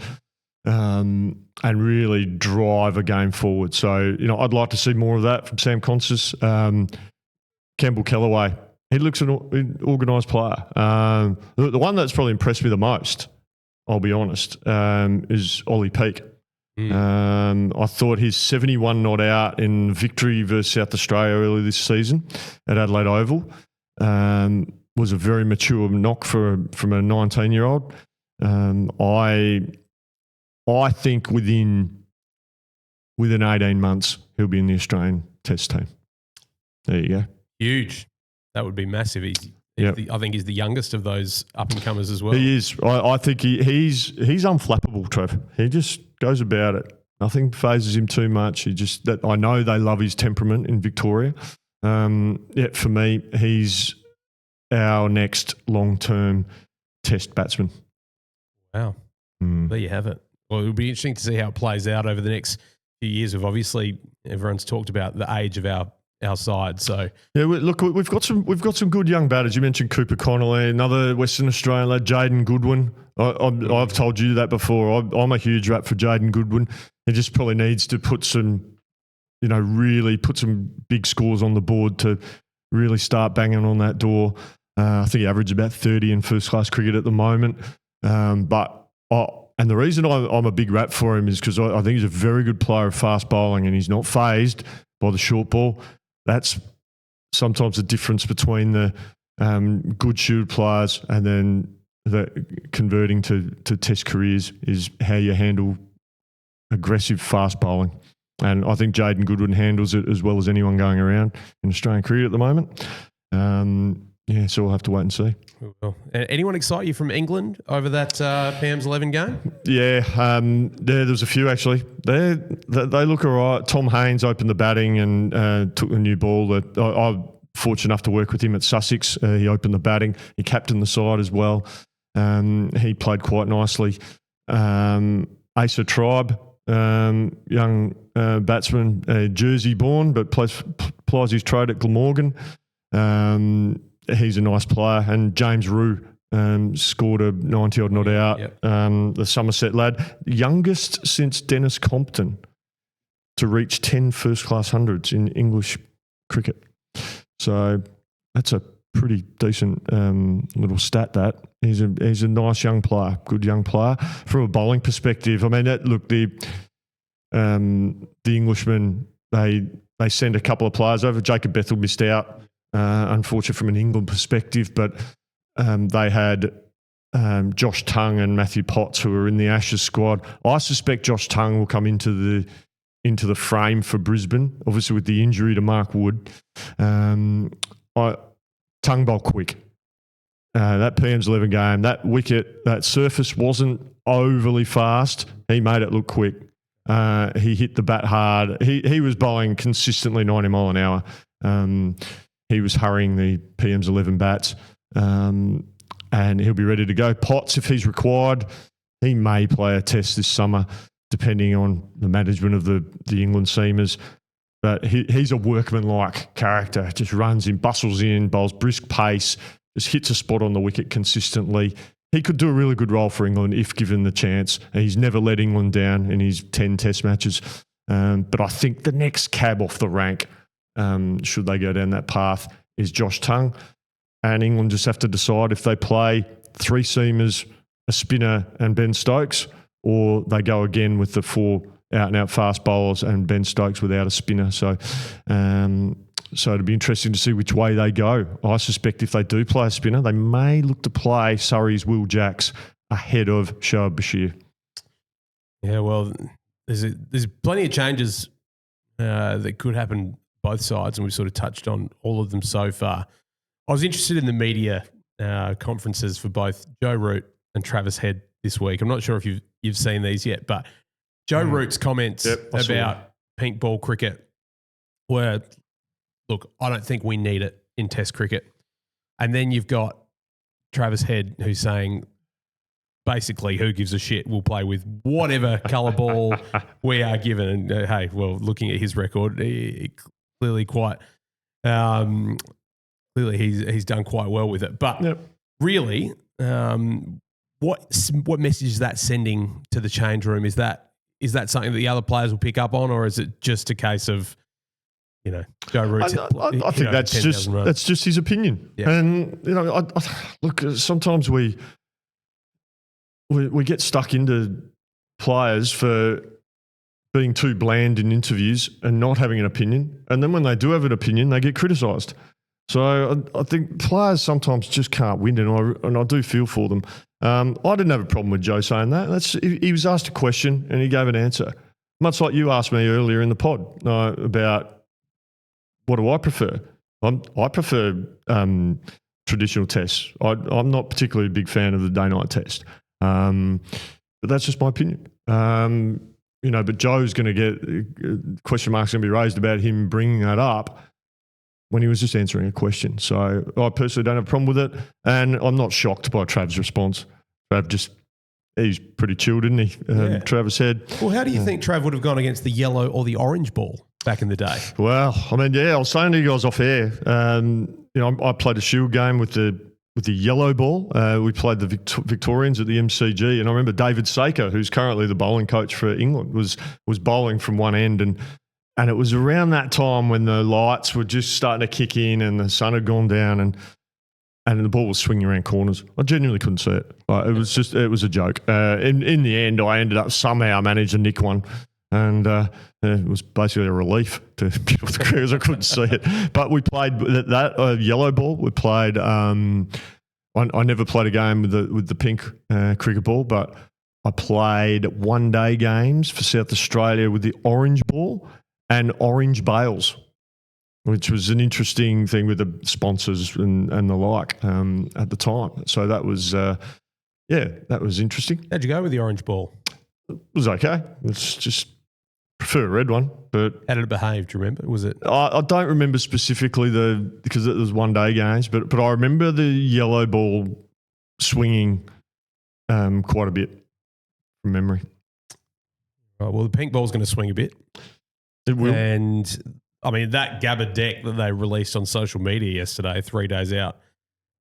[SPEAKER 2] really drive a game forward. So I'd like to see more of that from Sam Constance. Campbell Callaway, he looks an organised player. The one that's probably impressed me the most, I'll be honest, is Ollie Peake. I thought his 71 not out in victory versus South Australia earlier this season at Adelaide Oval was a very mature knock from a 19-year-old. I think within 18 months he'll be in the Australian Test team. There you go.
[SPEAKER 1] Huge. That would be massive. I think he's the youngest of those up-and-comers as well.
[SPEAKER 2] He is. I think he's unflappable, Trev. He just goes about it. Nothing phases him too much. I know they love his temperament in Victoria. For me, he's our next long-term Test batsman.
[SPEAKER 1] Wow. There you have it. Well, it'll be interesting to see how it plays out over the next few years. Everyone's talked about the age of our side. So
[SPEAKER 2] we've got some good young batters. You mentioned Cooper Connolly, another Western Australian lad, Jaden Goodwin. I've told you that before. I'm a huge rap for Jaden Goodwin. He just probably needs to put some big scores on the board to really start banging on that door. I think he averages about 30 in first class cricket at the moment. And the reason I'm a big rap for him is because I think he's a very good player of fast bowling, and he's not phased by the short ball. That's sometimes the difference between the good Shield players and then the converting to Test careers, is how you handle aggressive fast bowling. And I think Jaden Goodwin handles it as well as anyone going around in Australian cricket at the moment. So we'll have to wait and see.
[SPEAKER 1] Well, anyone excite you from England over that PM's 11 game?
[SPEAKER 2] Yeah, there's a few actually. They look all right. Tom Haynes opened the batting and took the new ball. I'm fortunate enough to work with him at Sussex. He opened the batting. He captained the side as well. He played quite nicely. Asa Tribe, young batsman, Jersey born, but plies his trade at Glamorgan. He's a nice player. And James Rue scored a 90-odd not out.
[SPEAKER 1] Yep.
[SPEAKER 2] The Somerset lad. Youngest since Dennis Compton to reach 10 first-class hundreds in English cricket. So that's a pretty decent little stat, that. He's a nice young player, good young player. From a bowling perspective, I mean, the Englishmen, they send a couple of players over. Jacob Bethel missed out. Unfortunate from an England perspective, but they had Josh Tongue and Matthew Potts, who are in the Ashes squad. I suspect Josh Tongue will come into the frame for Brisbane, obviously with the injury to Mark Wood. Tongue bowl quick. That PM's 11 game, that wicket, that surface wasn't overly fast. He made it look quick. He hit the bat hard. He was bowling consistently 90 mile an hour. He was hurrying the PM's 11 bats, and he'll be ready to go. Potts, if he's required, he may play a test this summer, depending on the management of the England seamers. But he's a workman-like character, just runs in, bustles in, bowls brisk pace, just hits a spot on the wicket consistently. He could do a really good role for England if given the chance. He's never let England down in his 10 test matches. But I think the next cab off the rank, should they go down that path, is Josh Tongue. And England just have to decide if they play 3 seamers, a spinner and Ben Stokes, or they go again with the 4 out-and-out fast bowlers and Ben Stokes without a spinner. So it'll be interesting to see which way they go. I suspect if they do play a spinner, they may look to play Surrey's Will Jacks ahead of Shoaib Bashir.
[SPEAKER 1] Yeah, well, there's plenty of changes that could happen both sides, and we've sort of touched on all of them so far. I was interested in the media conferences for both Joe Root and Travis Head this week. I'm not sure if you've seen these yet, but Joe Root's comments about pink ball cricket were, look, I don't think we need it in Test cricket. And then you've got Travis Head who's saying, basically, who gives a shit? We'll play with whatever colour ball we are given. And hey, well, looking at his record, clearly he's done quite well with it. But really, what message is that sending to the change room? Is that something that the other players will pick up on, or is it just a case of, Joe Root's?
[SPEAKER 2] I think that's just his opinion. Yeah. And look, sometimes we get stuck into players for being too bland in interviews and not having an opinion, and then when they do have an opinion, they get criticised. So I think players sometimes just can't win, and I do feel for them. I didn't have a problem with Joe saying that. He was asked a question and he gave an answer, much like you asked me earlier in the pod about what do I prefer. I prefer traditional tests. I'm not particularly a big fan of the day-night test, but that's just my opinion. But Joe's going to get question marks going to be raised about him bringing that up when he was just answering a question. So I personally don't have a problem with it, and I'm not shocked by Trav's response. He's pretty chilled, isn't he? Travis said.
[SPEAKER 1] Well, how do you think Trav would have gone against the yellow or the orange ball back in the day?
[SPEAKER 2] Well, I was saying to you guys off air, I played a Shield game with the yellow ball. We played the Victorians at the MCG, and I remember David Saker, who's currently the bowling coach for England, was bowling from one end, and it was around that time when the lights were just starting to kick in and the sun had gone down and the ball was swinging around corners. I genuinely couldn't see it. It was a joke. In the end, I ended up somehow managed to nick one, and it was basically a relief to get off the crews. I couldn't see it. But we played that yellow ball. We played. I never played a game with the pink cricket ball, but I played one-day games for South Australia with the orange ball and orange bails, which was an interesting thing with the sponsors and the like at the time. So that was, that was interesting.
[SPEAKER 1] How'd you go with the orange ball?
[SPEAKER 2] It was okay. It's just prefer a red one. But
[SPEAKER 1] how did it behave? Do you remember? Was it?
[SPEAKER 2] I don't remember specifically because it was one-day games, but I remember the yellow ball swinging quite a bit from memory.
[SPEAKER 1] Right, well, the pink ball's going to swing a bit.
[SPEAKER 2] It will.
[SPEAKER 1] And I mean, that Gabba deck that they released on social media yesterday, 3 days out,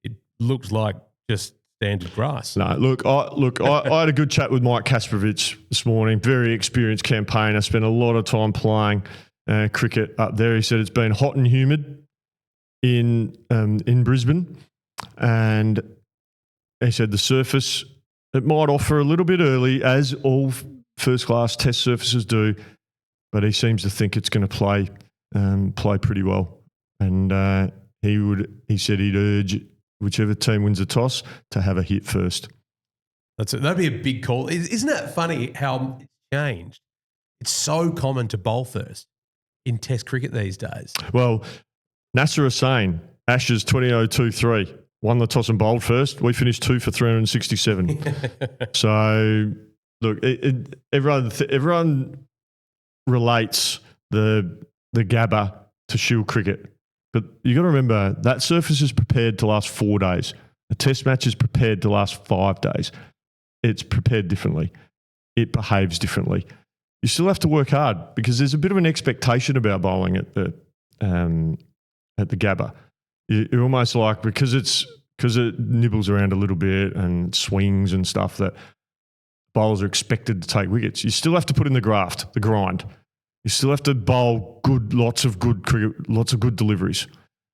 [SPEAKER 1] it looked like just standard grass.
[SPEAKER 2] No, I had a good chat with Mike Kasperovich this morning. Very experienced campaigner. Spent a lot of time playing cricket up there. He said it's been hot and humid in Brisbane, and he said the surface, it might offer a little bit early, as all first-class test surfaces do, but he seems to think it's going to play pretty well. And he said he'd urge whichever team wins the toss to have a hit first.
[SPEAKER 1] That'd be a big call. Isn't it funny how it's changed? It's so common to bowl first in Test cricket these days.
[SPEAKER 2] Well, Nasser Hussain, Ashes 2023, won the toss and bowled first. We finished 2 for 367. So, look, everyone relates the Gabba to Shield cricket. But you got to remember that surface is prepared to last 4 days. A test match is prepared to last 5 days. It's prepared differently. It behaves differently. You still have to work hard because there's a bit of an expectation about bowling at the Gabba. You're almost like because it nibbles around a little bit and swings and stuff that bowlers are expected to take wickets. You still have to put in the graft, the grind. You still have to bowl lots of good deliveries,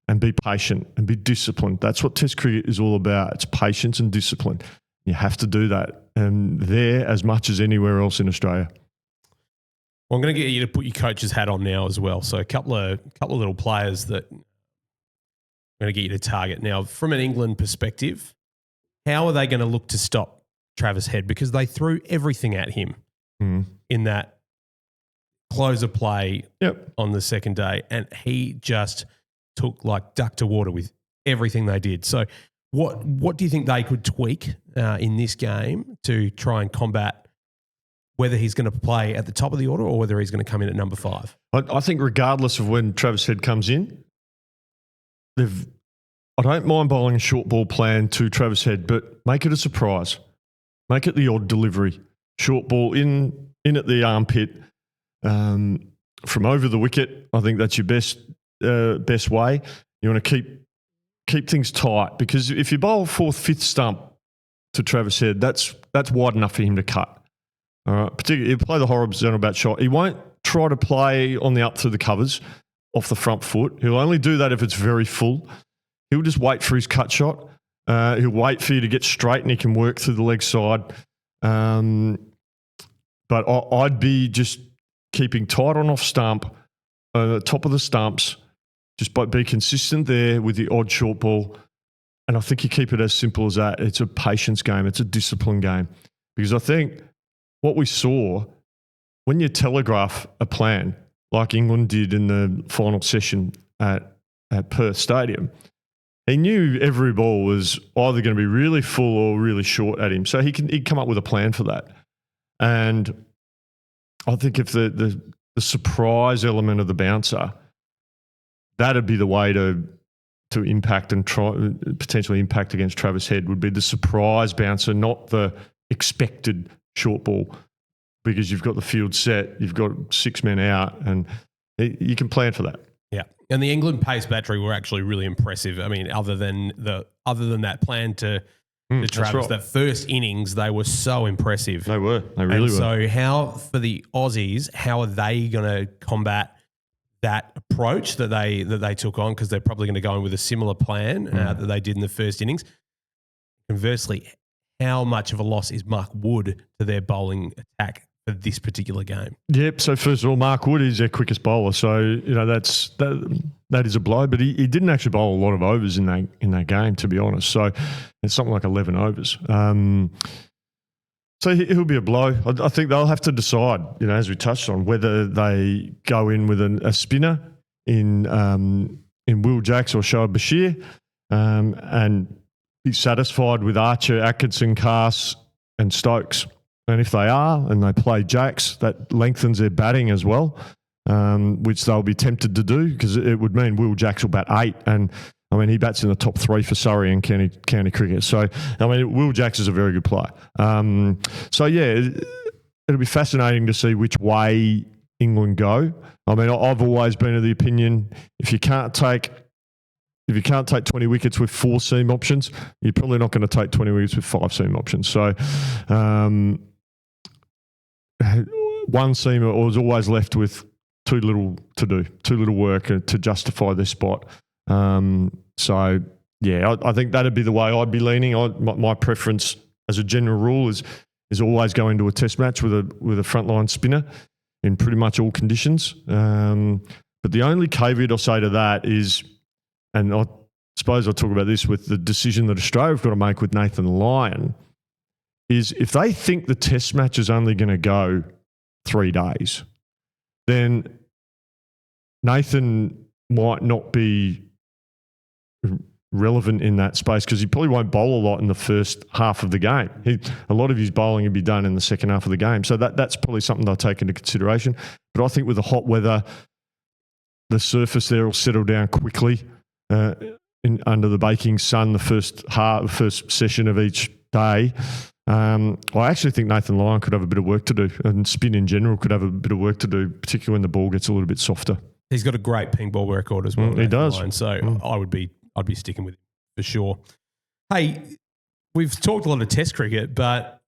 [SPEAKER 2] and be patient and be disciplined. That's what Test cricket is all about. It's patience and discipline. You have to do that, and there as much as anywhere else in Australia.
[SPEAKER 1] Well, I'm going to get you to put your coach's hat on now as well. So a couple of little players that I'm going to get you to target now. From an England perspective, how are they going to look to stop Travis Head? Because they threw everything at him in that close of play on the second day, and he just took like duck to water with everything they did. So what do you think they could tweak in this game to try and combat whether he's going to play at the top of the order or whether he's going to come in at number 5?
[SPEAKER 2] I think regardless of when Travis Head comes in, I don't mind bowling a short ball plan to Travis Head, but make it a surprise. Make it the odd delivery. Short ball in at the armpit from over the wicket. I think that's your best way. You want to keep things tight because if you bowl 4th, 5th stump to Travis Head, that's wide enough for him to cut. All right, particularly he'll play the horizontal bat shot. He won't try to play on the up through the covers off the front foot. He'll only do that if it's very full. He'll just wait for his cut shot. He'll wait for you to get straight and he can work through the leg side. But I'd be just keeping tight on off stump, top of the stumps, just be consistent there with the odd short ball. And I think you keep it as simple as that. It's a patience game. It's a discipline game. Because I think what we saw, when you telegraph a plan, like England did in the final session at Perth Stadium, he knew every ball was either going to be really full or really short at him. So he'd come up with a plan for that. And I think if the surprise element of the bouncer, that'd be the way to impact and potentially impact against Travis Head, would be the surprise bouncer, not the expected short ball, because you've got the field set, you've got 6 men out, and you can plan for that.
[SPEAKER 1] Yeah, and the England pace battery were actually really impressive. I mean, other than that plan to Travis,
[SPEAKER 2] right.
[SPEAKER 1] that first innings, they were so impressive.
[SPEAKER 2] They were. They really were.
[SPEAKER 1] So how, for the Aussies, how are they going to combat that approach that they took on? Because they're probably going to go in with a similar plan that they did in the first innings. Conversely, how much of a loss is Mark Wood to their bowling attack for this particular game?
[SPEAKER 2] Yep. So first of all, Mark Wood is their quickest bowler. So, that is a blow. But he didn't actually bowl a lot of overs in that game, to be honest. So it's something like 11 overs. So he'll be a blow. I think they'll have to decide, as we touched on, whether they go in with a spinner in Will Jacks or Shoaib Bashir, and be satisfied with Archer, Atkinson, Cass and Stokes. And if they are, and they play Jacks, that lengthens their batting as well, which they'll be tempted to do, because it would mean Will Jacks will bat 8. And, he bats in the top 3 for Surrey and county cricket. So, Will Jacks is a very good player. It'll be fascinating to see which way England go. I've always been of the opinion, if you can't take 20 wickets with 4 seam options, you're probably not going to take 20 wickets with 5 seam options. So, one seamer was always left with too little to do, too little work to justify their spot. I think that'd be the way I'd be leaning. My preference, as a general rule, is always go into a test match with a frontline spinner in pretty much all conditions. But the only caveat I'll say to that is, and I suppose I'll talk about this with the decision that Australia have got to make with Nathan Lyon, is if they think the test match is only going to go 3 days, then Nathan might not be relevant in that space, because he probably won't bowl a lot in the first half of the game. A lot of his bowling will be done in the second half of the game. So that's probably something they'll take into consideration. But I think with the hot weather, the surface there will settle down quickly under the baking sun the first session of each day. I actually think Nathan Lyon could have a bit of work to do, and spin in general could have a bit of work to do, particularly when the ball gets a little bit softer.
[SPEAKER 1] He's got a great ping ball record as well.
[SPEAKER 2] He does.
[SPEAKER 1] Lyon, so I'd be sticking with him for sure. Hey, we've talked a lot of Test cricket, but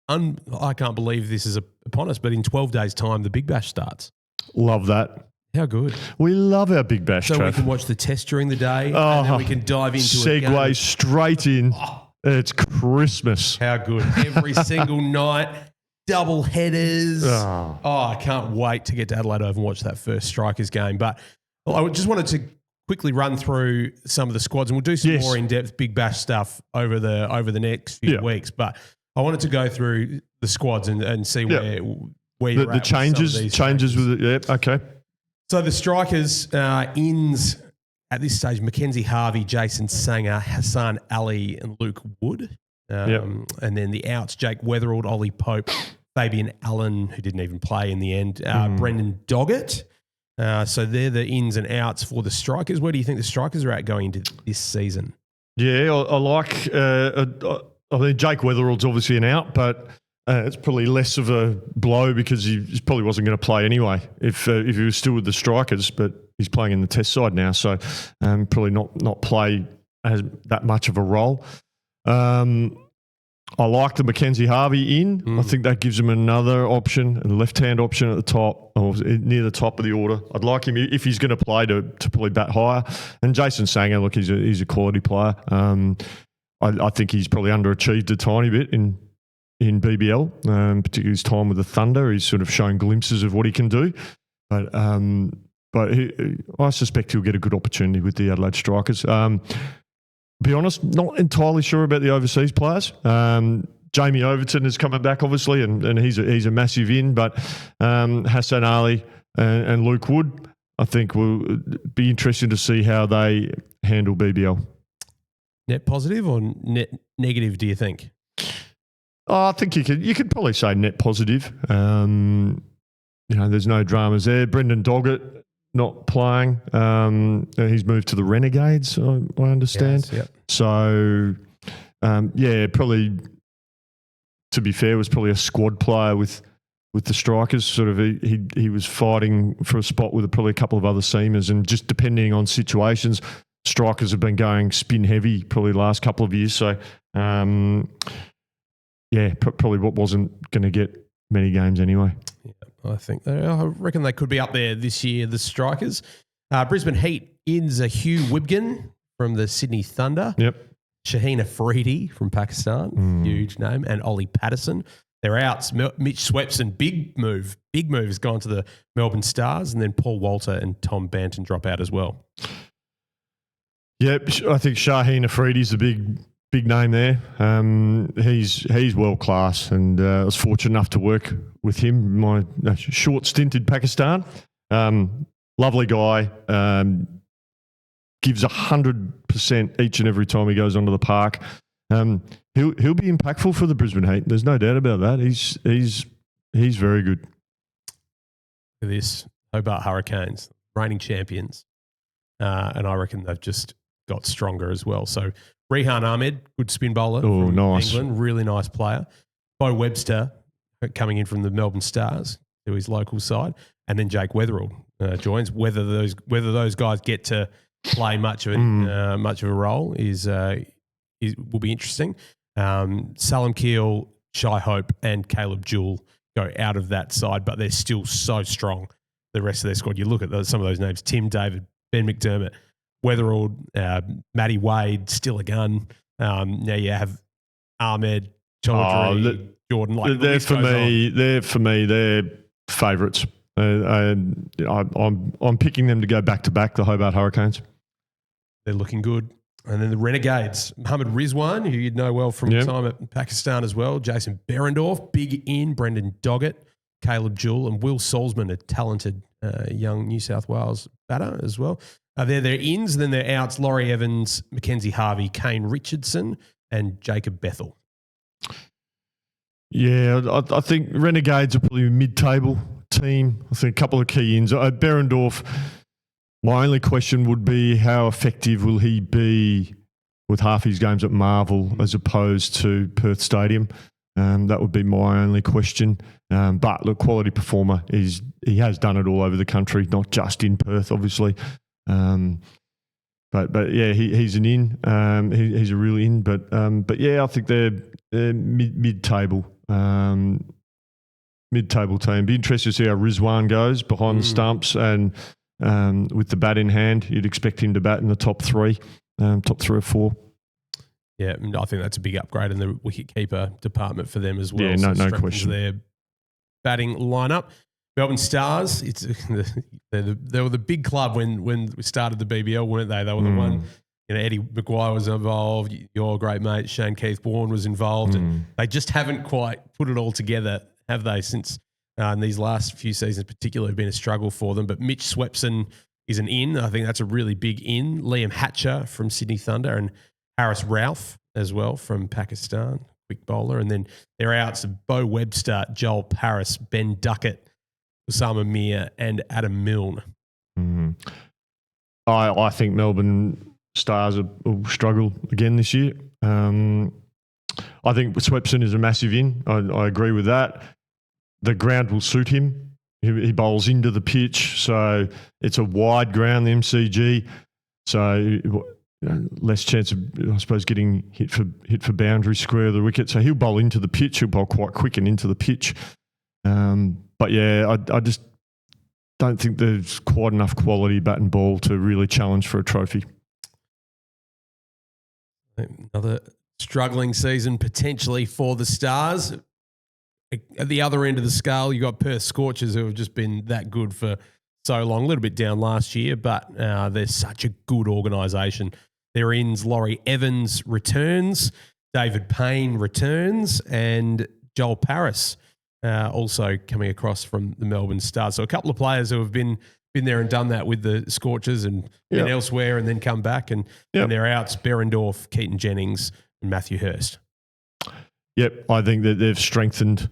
[SPEAKER 1] I can't believe this is upon us. But in 12 days' time, the Big Bash starts.
[SPEAKER 2] Love that.
[SPEAKER 1] How good.
[SPEAKER 2] We love our Big Bash,
[SPEAKER 1] So
[SPEAKER 2] Trav.
[SPEAKER 1] we can watch the Test during the day, and then we can dive into a game.
[SPEAKER 2] Segue straight in. It's Christmas.
[SPEAKER 1] How good. Every single night, double headers. Oh, I can't wait to get to Adelaide Oval and watch that first Strikers game. But I just wanted to quickly run through some of the squads, and we'll do some more in-depth Big Bash stuff over the next few weeks. But I wanted to go through the squads and see where you're at.
[SPEAKER 2] The changes with it. Yeah, okay.
[SPEAKER 1] So the Strikers ins at this stage: Mackenzie Harvey, Jason Sanger, Hassan Ali, and Luke Wood. And then the outs: Jake Weatherald, Ollie Pope, Fabian Allen, who didn't even play in the end, Brendan Doggett. So they're the ins and outs for the Strikers. Where do you think the Strikers are at going into this season?
[SPEAKER 2] Yeah, I like. I mean, Jake Weatherald's obviously an out, but it's probably less of a blow because he probably wasn't going to play anyway if he was still with the Strikers. But he's playing in the Test side now, so probably not play as that much of a role. I like the Mackenzie Harvey in. I think that gives him another option, a left-hand option at the top, or near the top of the order. I'd like him, if he's going to play, to probably bat higher. And Jason Sanger, look, he's a quality player. I think he's probably underachieved a tiny bit in BBL, particularly his time with the Thunder. He's sort of shown glimpses of what he can do. But I suspect he'll get a good opportunity with the Adelaide Strikers. Be honest, not entirely sure about the overseas players. Jamie Overton is coming back, obviously, and he's a massive in. But Hassan Ali and Luke Wood, I think, will be interesting to see how they handle BBL.
[SPEAKER 1] Net positive or net negative, do you think?
[SPEAKER 2] I think you could probably say net positive. There's no dramas there. Brendan Doggett not playing. He's moved to the Renegades, I understand. Yes, yep. So, probably, to be fair, was probably a squad player with the Strikers. Sort of he was fighting for a spot with probably a couple of other seamers, and just depending on situations, Strikers have been going spin heavy probably the last couple of years. So, probably what wasn't going to get many games anyway.
[SPEAKER 1] Yeah, I reckon they could be up there this year, the Strikers. Brisbane Heat ins a Hugh Wibgen from the Sydney Thunder.
[SPEAKER 2] Yep.
[SPEAKER 1] Shaheen Afridi from Pakistan, huge name, and Ollie Patterson. They're outs. Mitch Swepson, big move has gone to the Melbourne Stars, and then Paul Walter and Tom Banton drop out as well.
[SPEAKER 2] Yep, I think Shaheen Afridi's a big name there. He's world class, and I was fortunate enough to work with him. My short stint in Pakistan. Lovely guy. Gives 100% each and every time he goes onto the park. He'll be impactful for the Brisbane Heat. There's no doubt about that. He's very good.
[SPEAKER 1] Look at this, Hobart Hurricanes, reigning champions, and I reckon they've just got stronger as well. So Rehan Ahmed, good spin bowler from England, really nice player. Bo Webster coming in from the Melbourne Stars to his local side, and then Jake Weatherald joins. Whether those guys get to play much of a role will be interesting. Salam Keel, Shai Hope, and Caleb Jewell go out of that side, but they're still so strong. The rest of their squad, you look at some of those names: Tim David, Ben McDermott, Weatherald, Matty Wade, still a gun. Now you have Ahmed, Chaudhry, Jordan.
[SPEAKER 2] They're for me. They're favourites. I'm picking them to go back to back. The Hobart Hurricanes.
[SPEAKER 1] They're looking good. And then the Renegades, Mohammad Rizwan, who you'd know well from time at Pakistan as well. Jason Berendorf, big in. Brendan Doggett, Caleb Jewell, and Will Salzman, a talented young New South Wales batter as well. They're their ins, and then their outs: Laurie Evans, Mackenzie Harvey, Kane Richardson, and Jacob Bethel.
[SPEAKER 2] Yeah, I think Renegades are probably a mid-table team. I think a couple of key ins. Berendorf, My only question would be how effective will he be with half his games at Marvel as opposed to Perth Stadium? That would be my only question. But look, quality performer. He has done it all over the country, not just in Perth, obviously. But yeah, he's an in. He's a real in. But yeah, I think they're mid-table. Mid-table team. Be interested to see how Rizwan goes behind the stumps and with the bat in hand. You'd expect him to bat in the top three or four.
[SPEAKER 1] Yeah, I think that's a big upgrade in the wicketkeeper department for them as well.
[SPEAKER 2] Yeah, no question.
[SPEAKER 1] Their batting lineup. Melbourne Stars, they were the big club when we started the BBL, weren't they? They were the one. Eddie McGuire was involved. Your great mate Shane Keith Bourne was involved, and they just haven't quite put it all together, have they? Since in these last few seasons, particularly, have been a struggle for them. But Mitch Swepson is an in. I think that's a really big in. Liam Hatcher from Sydney Thunder and Harris Ralph as well from Pakistan, quick bowler. And then their outs of Bo Webster, Joel Paris, Ben Duckett, Osama Mir and Adam Milne.
[SPEAKER 2] I think Melbourne Stars will struggle again this year. I think Swepson is a massive in. I agree with that. The ground will suit him. He bowls into the pitch, so it's a wide ground, the MCG. So less chance of, I suppose, getting hit for boundary square of the wicket. So he'll bowl into the pitch. He'll bowl quite quick and into the pitch. But yeah, I just don't think there's quite enough quality bat and ball to really challenge for a trophy.
[SPEAKER 1] Another struggling season potentially for the Stars. At the other end of the scale, you've got Perth Scorchers, who have just been that good for so long, a little bit down last year, but they're such a good organisation. Their ins, Laurie Evans returns, David Payne returns, and Joel Paris also coming across from the Melbourne Stars. So a couple of players who have been there and done that with the Scorchers and been elsewhere and then come back, and their outs, Berendorf, Keaton Jennings and Matthew Hurst.
[SPEAKER 2] Yep, I think that they've strengthened.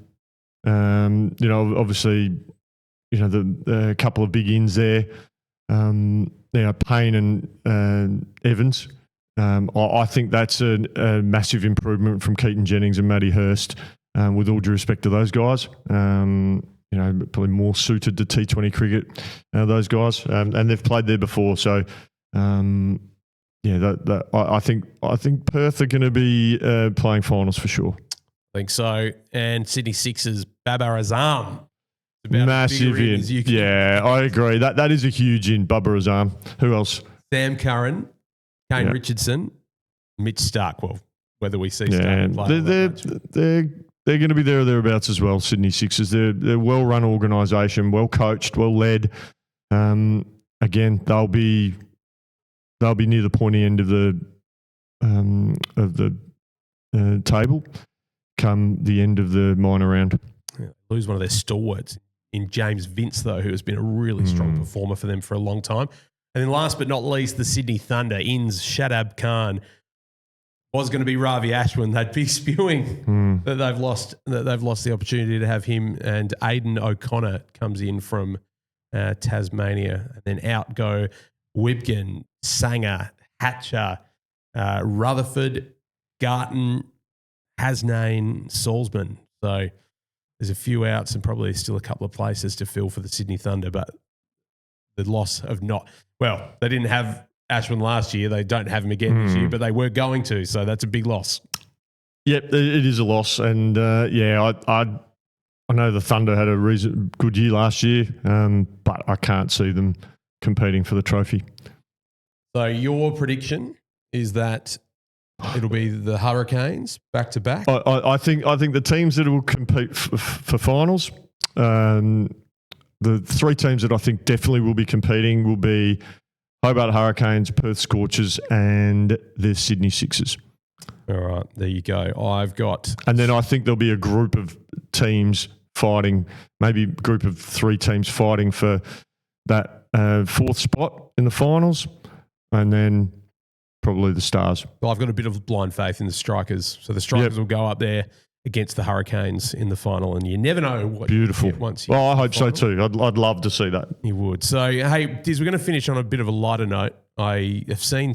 [SPEAKER 2] Obviously, the couple of big ins there. Payne and Evans. I think that's a massive improvement from Keaton Jennings and Matty Hurst. With all due respect to those guys, probably more suited to T20 cricket. Those guys, and they've played there before. So, I think Perth are going to be playing finals for sure.
[SPEAKER 1] I think so. And Sydney Sixers, Babar Azam.
[SPEAKER 2] Massive in. Yeah, I agree. That is a huge in, Babar Azam. Who else?
[SPEAKER 1] Sam Curran, Kane Richardson, Mitch Stark. Well, whether we see Stark play.
[SPEAKER 2] They're going to be there or thereabouts as well, Sydney Sixers. They're a well-run organisation, well-coached, well-led. Again, they'll be near the pointy end of the table come the end of the minor round.
[SPEAKER 1] Yeah, lose one of their stalwarts in James Vince, though, who has been a really strong performer for them for a long time. And then last but not least, the Sydney Thunder, ins Shadab Khan. Was going to be Ravi Ashwin. They'd be spewing that they've lost the opportunity to have him, and Aidan O'Connor comes in from Tasmania. And then out go Wibkin, Sanger, Hatcher, Rutherford, Garton, Hasnain, Salzman. So there's a few outs and probably still a couple of places to fill for the Sydney Thunder, but the loss of they didn't have Ashwin last year. They don't have him again this year, but they were going to, so that's a big loss.
[SPEAKER 2] Yep, it is a loss. And I know the Thunder had a good year last year, but I can't see them competing for the trophy. So
[SPEAKER 1] your prediction is that it'll be the Hurricanes back to back?
[SPEAKER 2] I think the teams that will compete for finals, the three teams that I think definitely will be competing will be Hobart Hurricanes, Perth Scorchers, and the Sydney Sixers.
[SPEAKER 1] All right, there you go.
[SPEAKER 2] And then I think there'll be a group of teams fighting, maybe a group of three teams fighting for that fourth spot in the finals, and then probably the Stars.
[SPEAKER 1] Well, I've got a bit of blind faith in the Strikers. So the Strikers will go up there against the Hurricanes in the final, and you never know what
[SPEAKER 2] Beautiful.
[SPEAKER 1] you get once you
[SPEAKER 2] Well, I
[SPEAKER 1] get to
[SPEAKER 2] hope
[SPEAKER 1] the
[SPEAKER 2] so
[SPEAKER 1] final.
[SPEAKER 2] too. I'd love to see that.
[SPEAKER 1] You would. So, hey, Diz, we're going to finish on a bit of a lighter note. I have seen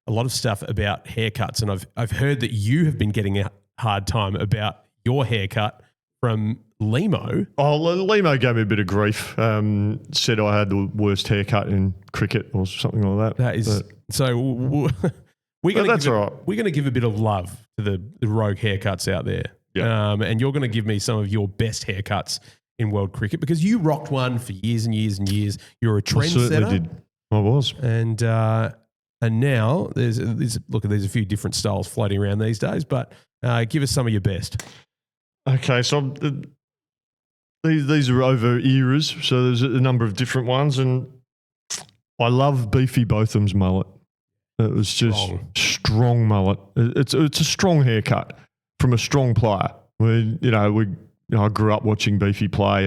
[SPEAKER 1] a lot of stuff about haircuts, and I've heard that you have been getting a hard time about your haircut from Limo.
[SPEAKER 2] Oh, Limo gave me a bit of grief. Said I had the worst haircut in cricket or something like that.
[SPEAKER 1] That is so. We're going
[SPEAKER 2] that's
[SPEAKER 1] to
[SPEAKER 2] all right.
[SPEAKER 1] We're going to give a bit of love to the rogue haircuts out there.
[SPEAKER 2] Yeah.
[SPEAKER 1] And you're going to give me some of your best haircuts in world cricket because you rocked one for years and years and years. You're a trendsetter.
[SPEAKER 2] I certainly did. I was.
[SPEAKER 1] And now there's a few different styles floating around these days, but give us some of your best.
[SPEAKER 2] Okay, so these are over eras, so there's a number of different ones, and I love Beefy Botham's mullet. It was just strong mullet. It's a strong haircut from a strong player. I grew up watching Beefy play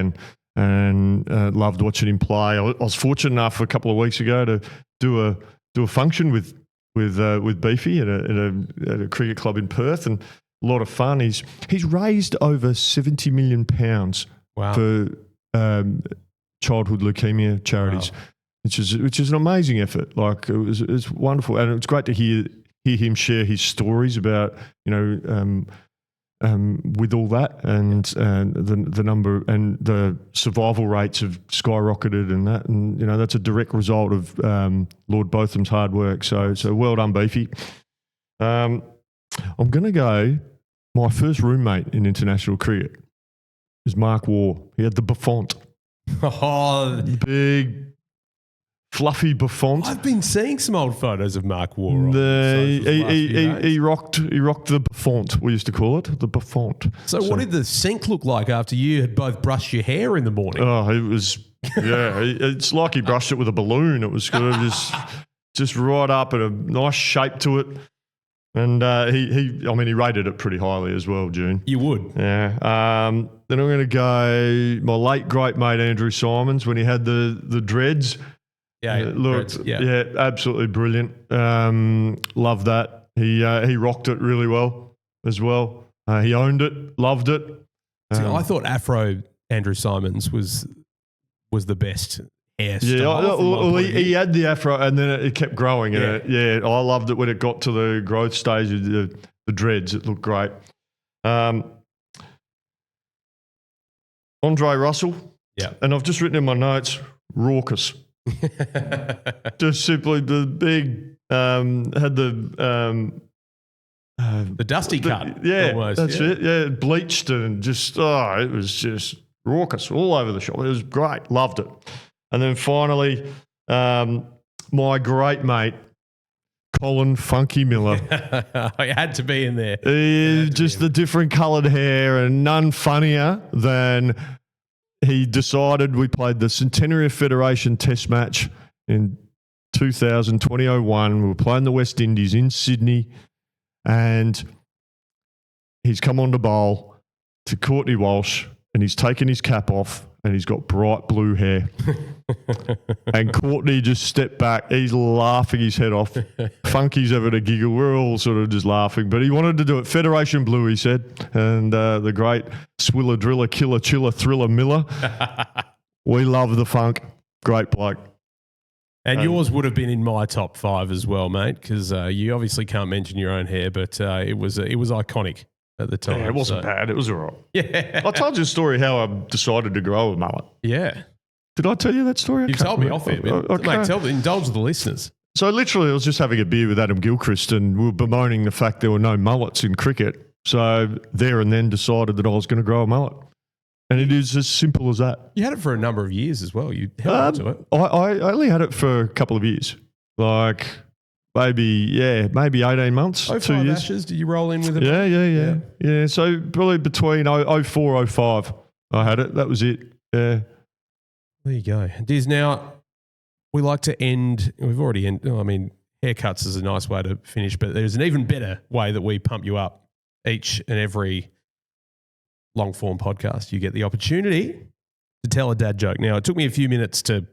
[SPEAKER 2] and loved watching him play. I was fortunate enough a couple of weeks ago to do a function with Beefy at a cricket club in Perth, and a lot of fun. He's raised over £70 million for childhood leukemia charities. Wow. Which is an amazing effort. Like it's wonderful, and it's great to hear him share his stories about with all that, and the number and the survival rates have skyrocketed, and that's a direct result of Lord Botham's hard work. So well done, Beefy. I'm going to go. My first roommate in international cricket is Mark Waugh. He had the Buffont, big. Fluffy Buffont.
[SPEAKER 1] I've been seeing some old photos of Mark Waugh.
[SPEAKER 2] He rocked the Buffont, we used to call it, the Buffont.
[SPEAKER 1] So what did the sink look like after you had both brushed your hair in the morning?
[SPEAKER 2] Oh, it was, it's like he brushed it with a balloon. It was kind of just right up and a nice shape to it. And he rated it pretty highly as well, June.
[SPEAKER 1] You would?
[SPEAKER 2] Yeah. Then I'm going to go my late great mate Andrew Simons when he had the dreads.
[SPEAKER 1] Yeah,
[SPEAKER 2] yeah, absolutely brilliant. Love that. He rocked it really well as well. He owned it, loved it.
[SPEAKER 1] I thought Afro Andrew Simons was the best hairstyle.
[SPEAKER 2] Yeah, he had the Afro, and then it kept growing. Yeah. I loved it when it got to the growth stage of the dreads. It looked great. Andre Russell.
[SPEAKER 1] Yeah,
[SPEAKER 2] and I've just written in my notes, raucous. Just simply the big had the
[SPEAKER 1] dusty cut.
[SPEAKER 2] Yeah,
[SPEAKER 1] almost,
[SPEAKER 2] that's it. Yeah, bleached and just it was just raucous all over the shop. It was great, loved it. And then finally, my great mate Colin Funky Miller.
[SPEAKER 1] I had to be in there.
[SPEAKER 2] Just the different coloured hair, and none funnier than. He decided we played the Centenary Federation Test match in 2001. We were playing the West Indies in Sydney, and he's come on to bowl to Courtney Walsh, and he's taken his cap off, and he's got bright blue hair. And Courtney just stepped back. He's laughing his head off. Funky's having a giggle. We're all sort of just laughing. But he wanted to do it Federation Blue, he said. And the great Swiller, Driller, Killer, Chiller, Thriller, Miller. We love the funk. Great bloke.
[SPEAKER 1] And yours would have been in my top 5 as well, mate, because you obviously can't mention your own hair, but it was iconic at the time.
[SPEAKER 2] Yeah, it wasn't bad. It was all right.
[SPEAKER 1] Yeah.
[SPEAKER 2] I told you a story how I decided to grow a mullet.
[SPEAKER 1] Yeah.
[SPEAKER 2] Did I tell you that story?
[SPEAKER 1] You told me off it. Mate, indulge the listeners.
[SPEAKER 2] So literally I was just having a beer with Adam Gilchrist, and we were bemoaning the fact there were no mullets in cricket. So there and then decided that I was going to grow a mullet. And it is as simple as that.
[SPEAKER 1] You had it for a number of years as well. You held on to it.
[SPEAKER 2] I only had it for a couple of years. Like maybe 18 months, 2 years.
[SPEAKER 1] Ashes, did you roll in with it?
[SPEAKER 2] Yeah. So probably between 04, 05 I had it. That was it. Yeah.
[SPEAKER 1] There you go. Diz, now we like to end, we've already ended, haircuts is a nice way to finish, but there's an even better way that we pump you up each and every long form podcast. You get the opportunity to tell a dad joke. Now, it took me a few minutes to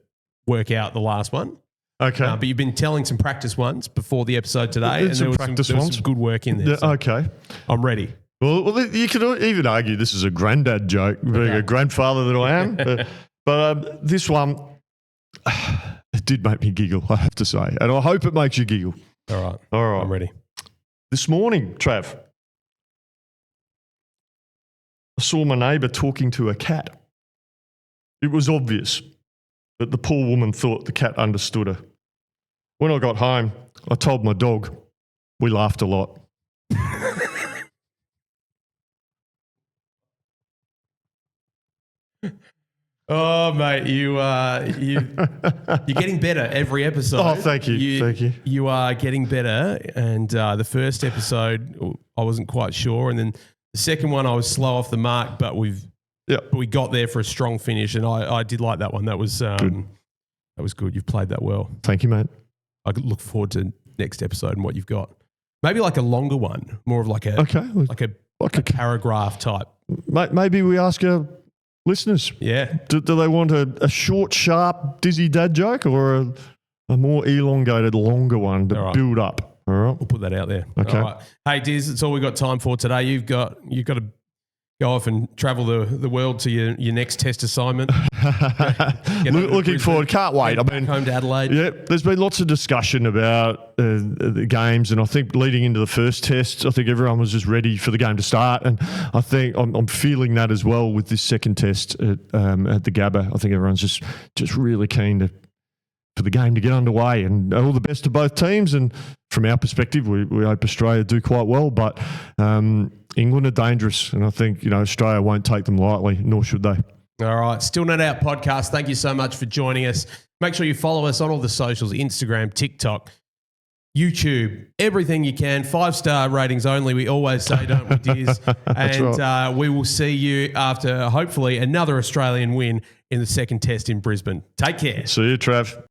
[SPEAKER 1] work out the last one.
[SPEAKER 2] Okay.
[SPEAKER 1] But you've been telling some practice ones before the episode today, and there was some good work in there.
[SPEAKER 2] Yeah,
[SPEAKER 1] so
[SPEAKER 2] okay.
[SPEAKER 1] I'm ready.
[SPEAKER 2] Well, you could even argue this is a granddad joke, being a grandfather that I am. But this one, it did make me giggle, I have to say. And I hope it makes you giggle.
[SPEAKER 1] All right. I'm ready.
[SPEAKER 2] This morning, Trav, I saw my neighbour talking to a cat. It was obvious that the poor woman thought the cat understood her. When I got home, I told my dog. We laughed a lot.
[SPEAKER 1] Oh, mate, you're getting better every episode.
[SPEAKER 2] Oh, thank you. Thank you.
[SPEAKER 1] You are getting better. And the first episode, I wasn't quite sure. And then the second one, I was slow off the mark, but we got there for a strong finish. And I did like that one. That was good. That was good. You've played that well.
[SPEAKER 2] Thank you, mate.
[SPEAKER 1] I look forward to next episode and what you've got. Maybe like a longer one, more of like a paragraph type.
[SPEAKER 2] Maybe we ask our listeners.
[SPEAKER 1] Yeah.
[SPEAKER 2] Do they want a short, sharp, dizzy dad joke or a more elongated, longer one to build up? All right.
[SPEAKER 1] We'll put that out there.
[SPEAKER 2] Okay.
[SPEAKER 1] All right. Hey, Diz, that's all we've got time for today. You've got to go off and travel the world to your next test assignment.
[SPEAKER 2] Looking forward. Can't wait. I mean,
[SPEAKER 1] home to Adelaide.
[SPEAKER 2] Yeah, there's been lots of discussion about the games, and I think leading into the first test, I think everyone was just ready for the game to start, and I think I'm feeling that as well with this second test at the Gabba. I think everyone's just really keen for the game to get underway, and all the best to both teams. And from our perspective, we hope Australia do quite well, but England are dangerous, and I think Australia won't take them lightly, nor should they.
[SPEAKER 1] All right. Still Not Out podcast. Thank you so much for joining us. Make sure you follow us on all the socials, Instagram, TikTok, YouTube, everything you can. 5-star ratings only, we always say, don't we, Diz? And right. We will see you after, hopefully, another Australian win in the second test in Brisbane. Take care.
[SPEAKER 2] See you, Trav.